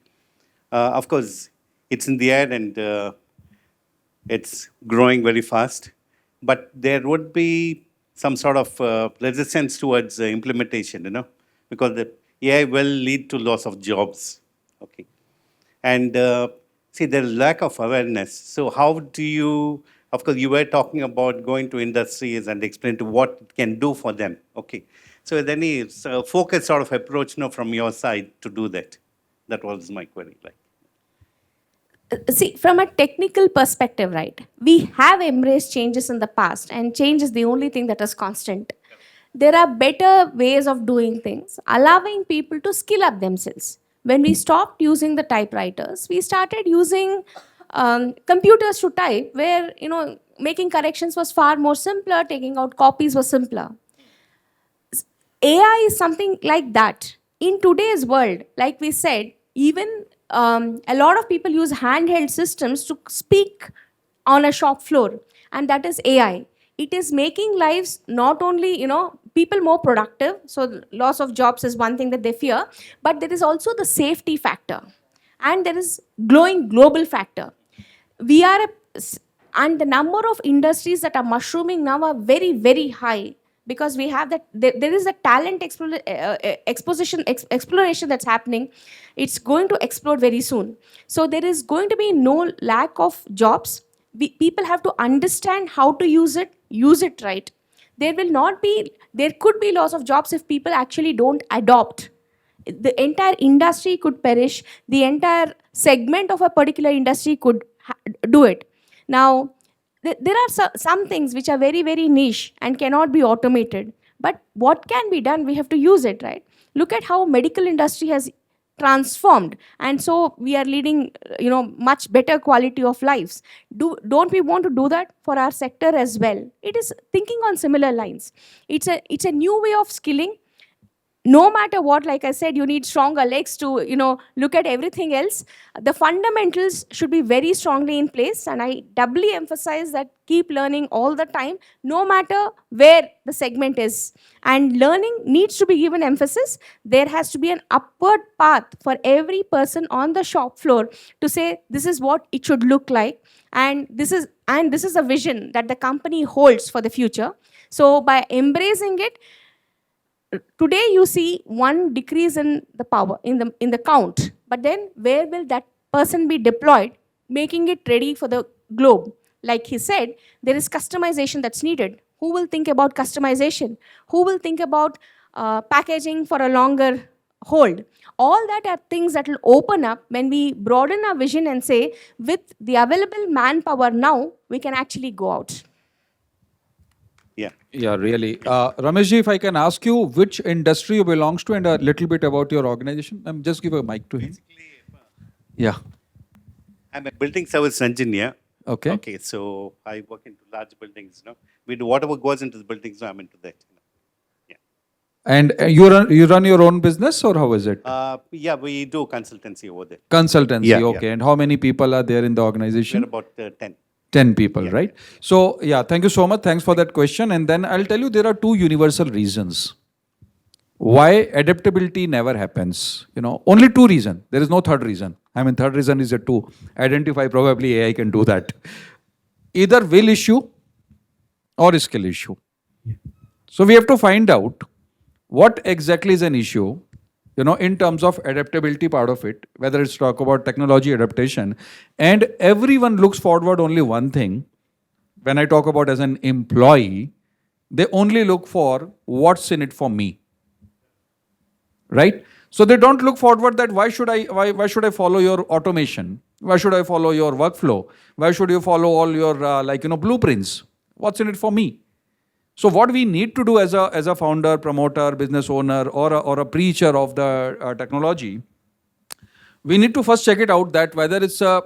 Of course, it's in the air and it's growing very fast. But there would be some sort of resistance towards implementation, because the AI will lead to loss of jobs. Okay. And see, there's lack of awareness. So how do you, of course, you were talking about going to industries and explain to what it can do for them. Okay. So is there any focused sort of approach from your side to do that? That was my query. See, from a technical perspective, right, we have embraced changes in the past, and change is the only thing that is constant. There are better ways of doing things, allowing people to skill up themselves. When we stopped using the typewriters, we started using computers to type, where making corrections was far more simpler, taking out copies was simpler. AI is something like that. In today's world, like we said, even a lot of people use handheld systems to speak on a shop floor, and that is AI. It is making lives not only, people more productive, so loss of jobs is one thing that they fear, but there is also the safety factor, and there is growing global factor. We are, and the number of industries that are mushrooming now are very, very high, because we have that, there is a talent exploration that's happening. It's going to explode very soon. So there is going to be no lack of jobs. People have to understand how to use it right. There could be loss of jobs if people actually don't adopt. The entire industry could perish. The entire segment of a particular industry could do it. Now, there are some things which are very, very niche and cannot be automated. But what can be done, we have to use it, right? Look at how medical industry has transformed, and so we are leading much better quality of lives. Don't we want to do that for our sector as well? It is thinking on similar lines. It's a new way of skilling. No matter what, like I said, you need stronger legs to look at everything else. The fundamentals should be very strongly in place, and I doubly emphasize that keep learning all the time, no matter where the segment is. And learning needs to be given emphasis. There has to be an upward path for every person on the shop floor to say this is what it should look like, and this is a vision that the company holds for the future. So by embracing it, today you see one decrease in the power, in the count, but then where will that person be deployed, making it ready for the globe? Like he said, there is customization that's needed. Who will think about customization? Who will think about packaging for a longer hold? All that are things that will open up when we broaden our vision and say, with the available manpower now, we can actually go out. Yeah, really. Rameshji, if I can ask you which industry you belongs to and a little bit about your organization. Just give a mic to him. Yeah. I'm a building service engineer. Okay. Okay, so I work into large buildings, We do whatever goes into the buildings, I'm into that. And you run your own business, or how is it? Yeah, we do consultancy over there. Consultancy, Yeah, okay. And how many people are there in the We're organization? about 10. 10 people, Yeah, right? So, yeah, thank you so much. Thanks for that question. And then I'll tell you there are two universal reasons why adaptability never happens. Only two reasons. There is no third reason. I mean, third reason is to identify, probably AI can do that. Either will issue or skill issue. So we have to find out what exactly is an issue, in terms of adaptability part of it, whether it's talk about technology adaptation. And everyone looks forward only one thing. When I talk about as an employee, they only look for what's in it for me. Right? So they don't look forward that why should I follow your automation? Why should I follow your workflow? Why should you follow all your blueprints? What's in it for me? So what we need to do as a founder, promoter, business owner, or a preacher of the technology, we need to first check it out that whether it's a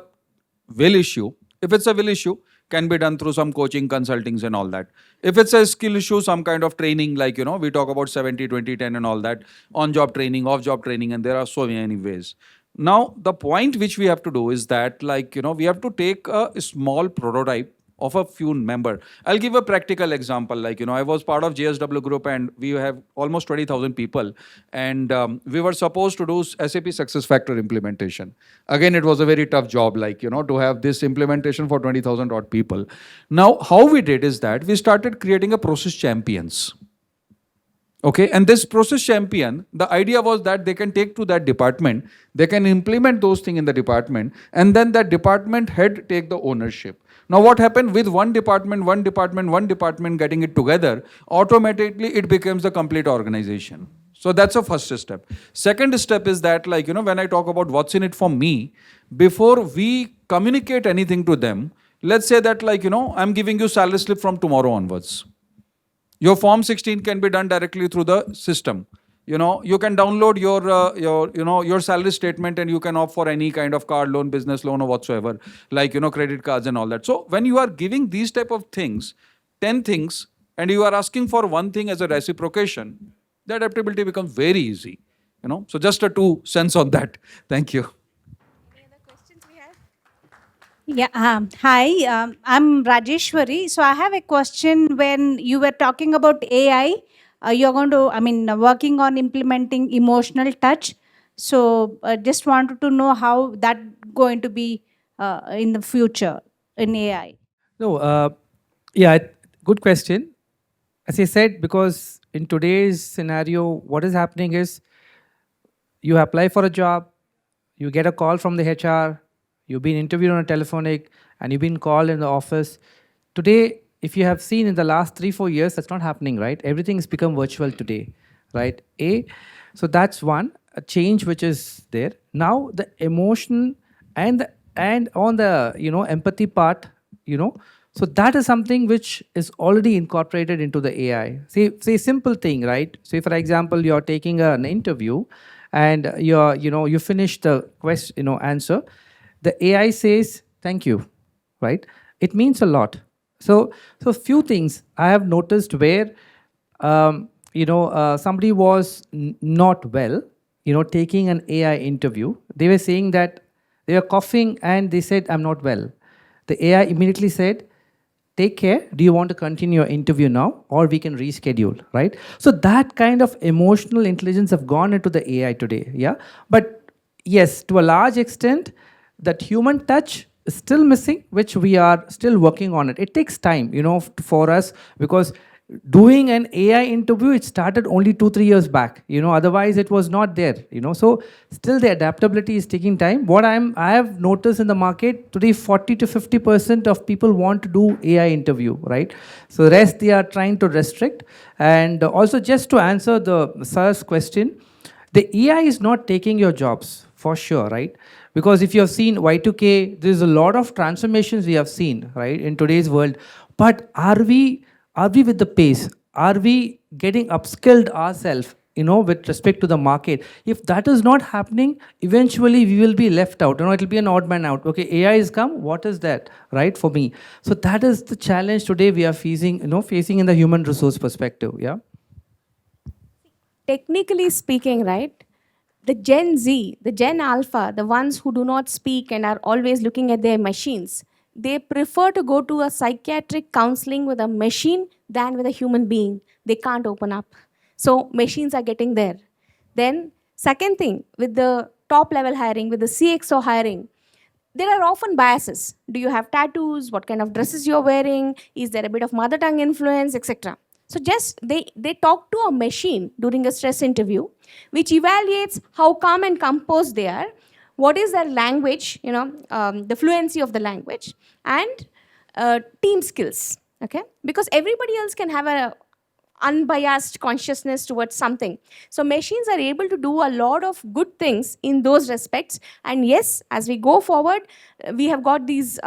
will issue. If it's a will issue, can be done through some coaching, consultings and all that. If it's a skill issue, some kind of training, we talk about 70, 20, 10 and all that, on-job training, off-job training, and there are so many ways. Now, the point which we have to do is that, we have to take a small prototype of a few member. I'll give a practical example. I was part of JSW Group and we have almost 20,000 people. And we were supposed to do SAP SuccessFactors implementation. Again, it was a very tough job, to have this implementation for 20,000 odd people. Now, how we did is that we started creating a process champions. Okay, and this process champion, the idea was that they can take to that department, they can implement those things in the department, and then that department head take the ownership. Now what happened with one department getting it together, automatically it becomes a complete organization. So that's the first step. Second step is that, when I talk about what's in it for me, before we communicate anything to them, let's say that, I'm giving you salary slip from tomorrow onwards. Your Form 16 can be done directly through the system. You can download your salary statement and you can opt for any kind of car loan, business loan or whatsoever, credit cards and all that. So when you are giving these type of things, 10 things, and you are asking for one thing as a reciprocation, the adaptability becomes very easy. So just a 2 cents on that. Thank you. Yeah, hi, I'm Rajeshwari. So I have a question. When you were talking about AI, you're going to, working on implementing emotional touch. So just wanted to know how that going to be in the future in AI. No, yeah, good question. As I said, because in today's scenario, what is happening is you apply for a job, you get a call from the HR, you've been interviewed on a telephonic, and you've been called in the office. Today, if you have seen in the last 3-4 years, that's not happening, right? Everything has become virtual today, right? So that's one, a change which is there. Now the emotion and on the empathy part, so that is something which is already incorporated into the AI. Say simple thing, right? Say for example, you're taking an interview, and you finish the answer. The AI says thank you, right? It means a lot. So few things I have noticed where somebody was not well, taking an AI interview. They were saying that they were coughing and they said, I'm not well. The AI immediately said, take care. Do you want to continue your interview now, or we can reschedule, right? So that kind of emotional intelligence have gone into the AI today, yeah? But yes, to a large extent, that human touch is still missing, which we are still working on it. It takes time, for us, because doing an AI interview, it started only 2-3 years back, otherwise it was not there, so still the adaptability is taking time. What I have noticed in the market today, 40 to 50% of people want to do AI interview, right? So the rest they are trying to restrict. And also, just to answer the sir's question, the AI is not taking your jobs for sure, right? Because if you have seen Y2K, there's a lot of transformations we have seen, right, in today's world. But are we with the pace? Are we getting upskilled ourselves, with respect to the market. If that is not happening, eventually we will be left out. It will be an odd man out. Okay, AI is come. What is that, right, for me? So that is the challenge today we are facing in the human resource perspective. Yeah. Technically speaking, right, the Gen Z, the Gen Alpha, the ones who do not speak and are always looking at their machines, they prefer to go to a psychiatric counseling with a machine than with a human being. They can't open up. So machines are getting there. Then, second thing, with the top level hiring, with the CXO hiring, there are often biases. Do you have tattoos? What kind of dresses you're wearing? Is there a bit of mother tongue influence, etc.? So just they talk to a machine during a stress interview, which evaluates how calm and composed they are, what is their language, the fluency of the language, and team skills. Okay, because everybody else can have a unbiased consciousness towards something. So machines are able to do a lot of good things in those respects. And yes, as we go forward, we have got these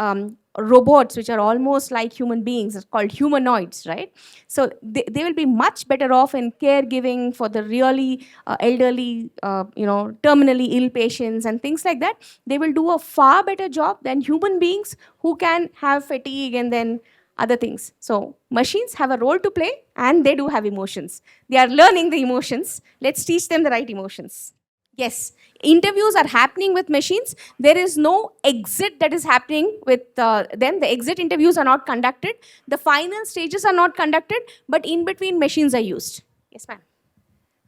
robots which are almost like human beings, it's called humanoids, right? So they will be much better off in caregiving for the really elderly, terminally ill patients and things like that. They will do a far better job than human beings who can have fatigue and then other things. So machines have a role to play and they do have emotions. They are learning the emotions. Let's teach them the right emotions. Yes, interviews are happening with machines. There is no exit that is happening with them. The exit interviews are not conducted. The final stages are not conducted, but in between machines are used. Yes, ma'am.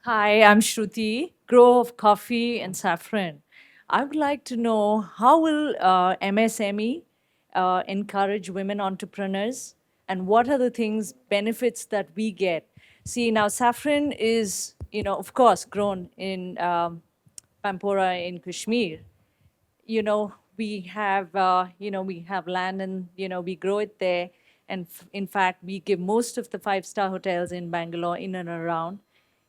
Hi, I'm Shruti, grower of coffee and saffron. I would like to know how will MSME encourage women entrepreneurs, and what are the benefits that we get? See, now saffron is, of course, grown in Pampora in Kashmir. We have land and, we grow it there. And in fact, we give most of the 5-star hotels in Bangalore in and around,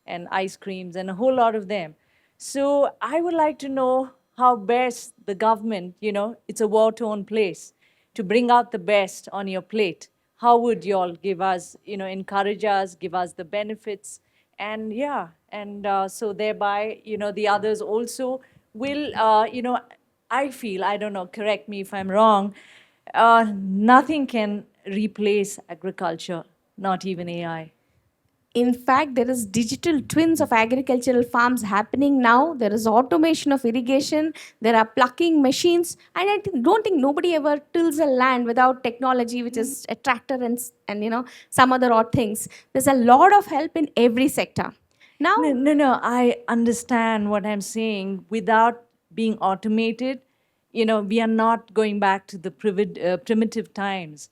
and ice creams and a whole lot of them. So I would like to know how best the government, it's a war-torn place, to bring out the best on your plate. How would you all give us, encourage us, give us the benefits? And so thereby, the others also will, I feel, I don't know, correct me if I'm wrong, nothing can replace agriculture, not even AI. In fact, there is digital twins of agricultural farms happening now. There is automation of irrigation. There are plucking machines. And I don't think nobody ever tills a land without technology, which is a tractor and some other odd things. There's a lot of help in every sector. Now, No, I understand what I'm saying. Without being automated, we are not going back to the primitive times.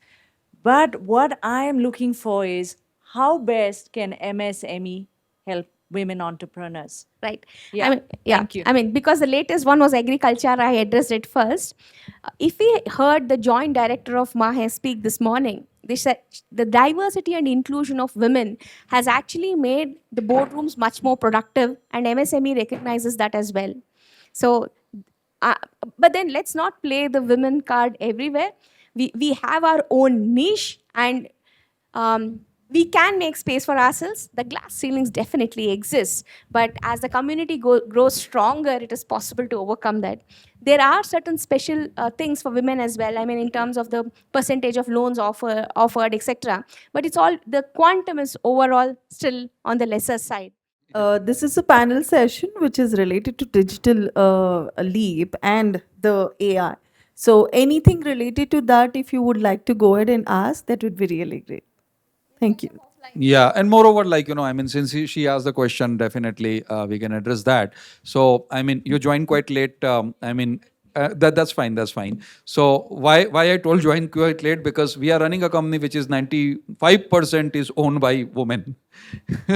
But what I am looking for is how best can MSME help women entrepreneurs? right. Yeah, thank you. Because the latest one was agriculture, I addressed it first. If we heard the joint director of MAHE speak this morning, they said the diversity and inclusion of women has actually made the boardrooms much more productive, and MSME recognizes that as well. So, but then let's not play the women card everywhere. We have our own niche, and we can make space for ourselves. The glass ceilings definitely exist, but as the community grows stronger, it is possible to overcome that. There are certain special things for women as well. In terms of the percentage of loans offered, etc. But it's all, the quantum is overall still on the lesser side. This is a panel session which is related to digital leap and the AI. So anything related to that, if you would like to go ahead and ask, that would be really great. Thank you. Yeah, and moreover, since she asked the question, definitely we can address that. So, you joined quite late. That's fine. That's fine. So, why I told join quite late, because we are running a company which is 95% is owned by women.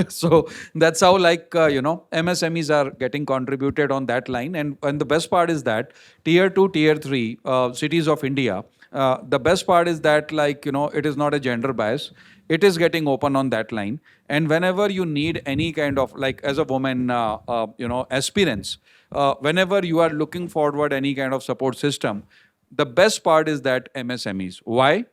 So that's how MSMEs are getting contributed on that line. And the best part is that tier 2, tier 3 cities of India. The best part is that it is not a gender bias. It is getting open on that line. And whenever you need any kind of, as a woman, aspirants, whenever you are looking forward any kind of support system, the best part is that MSMEs. Why?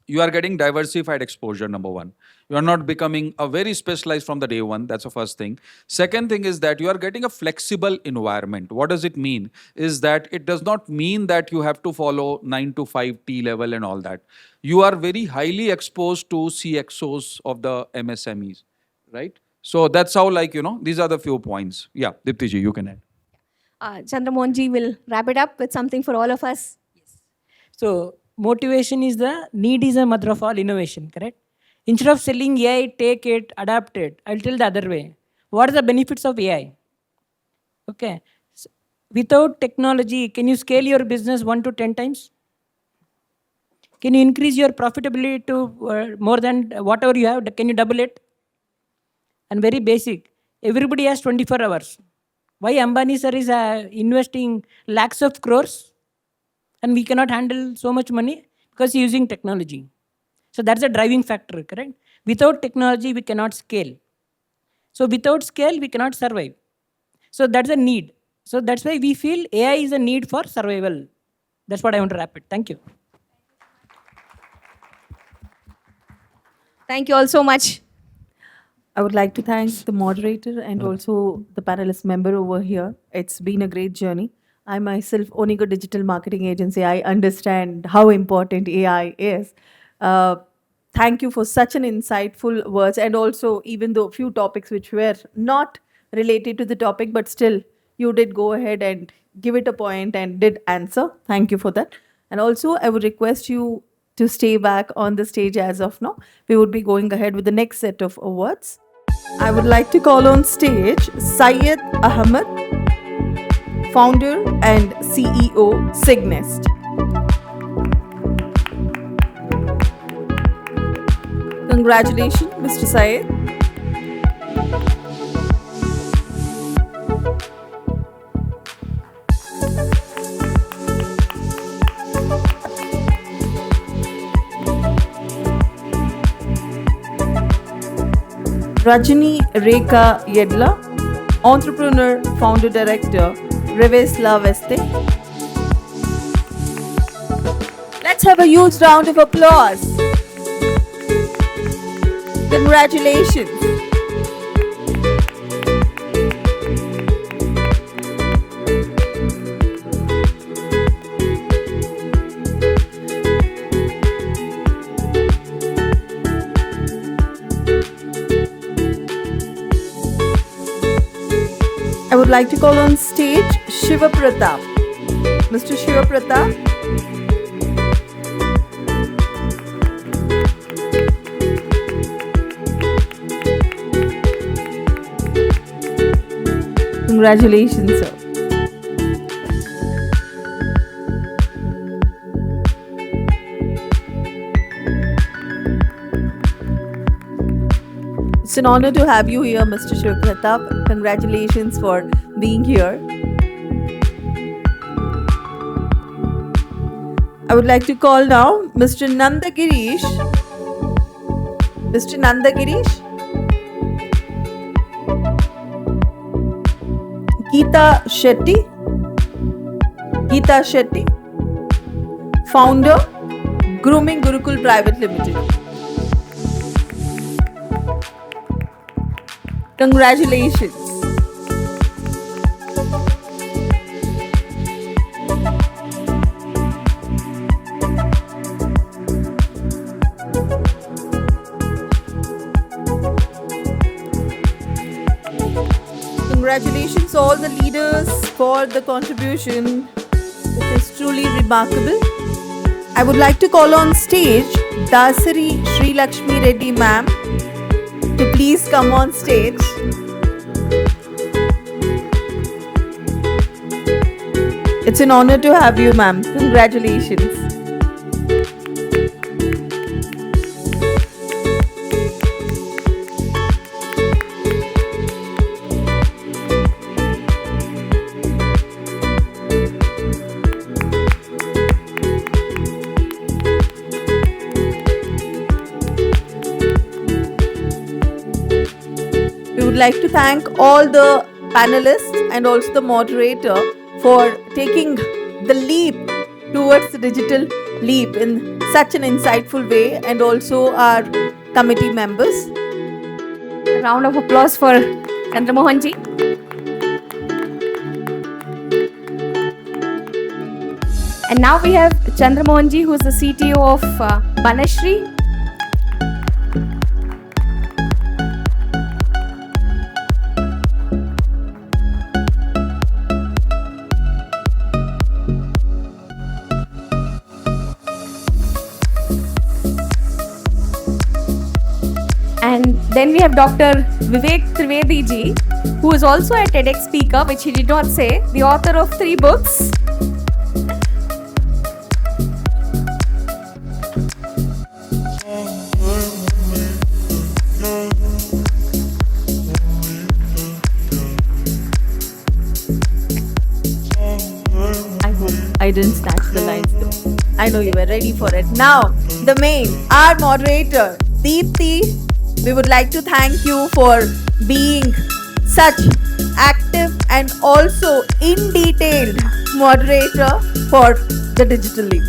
You are getting diversified exposure, number one. You are not becoming a very specialized from the day one. That's the first thing. Second thing is that you are getting a flexible environment. What does it mean? Is that it does not mean that you have to follow 9 to 5 T level and all that. You are very highly exposed to CXOs of the MSMEs, right? So that's how, like, these are the few points. Yeah, Deepthi ji, you can add. Chandramohan ji will wrap it up with something for all of us. So motivation is the need is a mother of all innovation, correct? Instead of selling AI, take it, adapt it. I'll tell the other way. What are the benefits of AI? Okay. Without technology, can you scale your business 1 to 10 times? Can you increase your profitability to more than whatever you have? Can you double it? And very basic. Everybody has 24 hours. Why Ambani sir is investing lakhs of crores and we cannot handle so much money? Because he's using technology. So that's a driving factor, correct? Without technology, we cannot scale. So without scale, we cannot survive. So that's a need. So that's why we feel AI is a need for survival. That's what I want to wrap it. Thank you. Thank you all so much. I would like to thank the moderator and also the panelist member over here. It's been a great journey. I myself owning a digital marketing agency, I understand how important AI is. Thank you for such an insightful words, and also even though few topics which were not related to the topic, but still you did go ahead and give it a point and did answer. Thank you for that. And also I would request you to stay back on the stage as of now. We would be going ahead with the next set of awards. I would like to call on stage Syed Ahmed, founder and CEO, Signest. Congratulations, Mr. Syed. Rajani Rekha Yedla, entrepreneur, founder, director, Revesla Veste. Let's have a huge round of applause. Congratulations. I would like to call on stage Shiva Pratap. Mr. Shiva Pratap. Congratulations, sir. It's an honor to have you here, Mr. Shiv Pratap. Congratulations for being here. I would like to call now Mr. Nandagirish. Mr. Nandagirish. Geeta Shetty. Geeta Shetty. Founder, Grooming Gurukul Private Limited. Congratulations. Congratulations all the leaders for the contribution. It is truly remarkable. I would like to call on stage Dasari Sri Lakshmi Reddy ma'am to please come on stage. It's an honor to have you, ma'am. Congratulations. We would like to thank all the panelists and also the moderator for taking the leap towards the digital leap in such an insightful way, and also our committee members. A round of applause for Chandramohan ji. And now we have Chandramohan ji, who is the CTO of Banashri. And then we have Dr. Vivek Trivedi ji, who is also a TEDx speaker, which he did not say, the author of 3 books. I hope I didn't snatch the lines though. I know you were ready for it. Now, the main, our moderator, Deepthi, we would like to thank you for being such active and also in detailed moderator for the Digital Leap.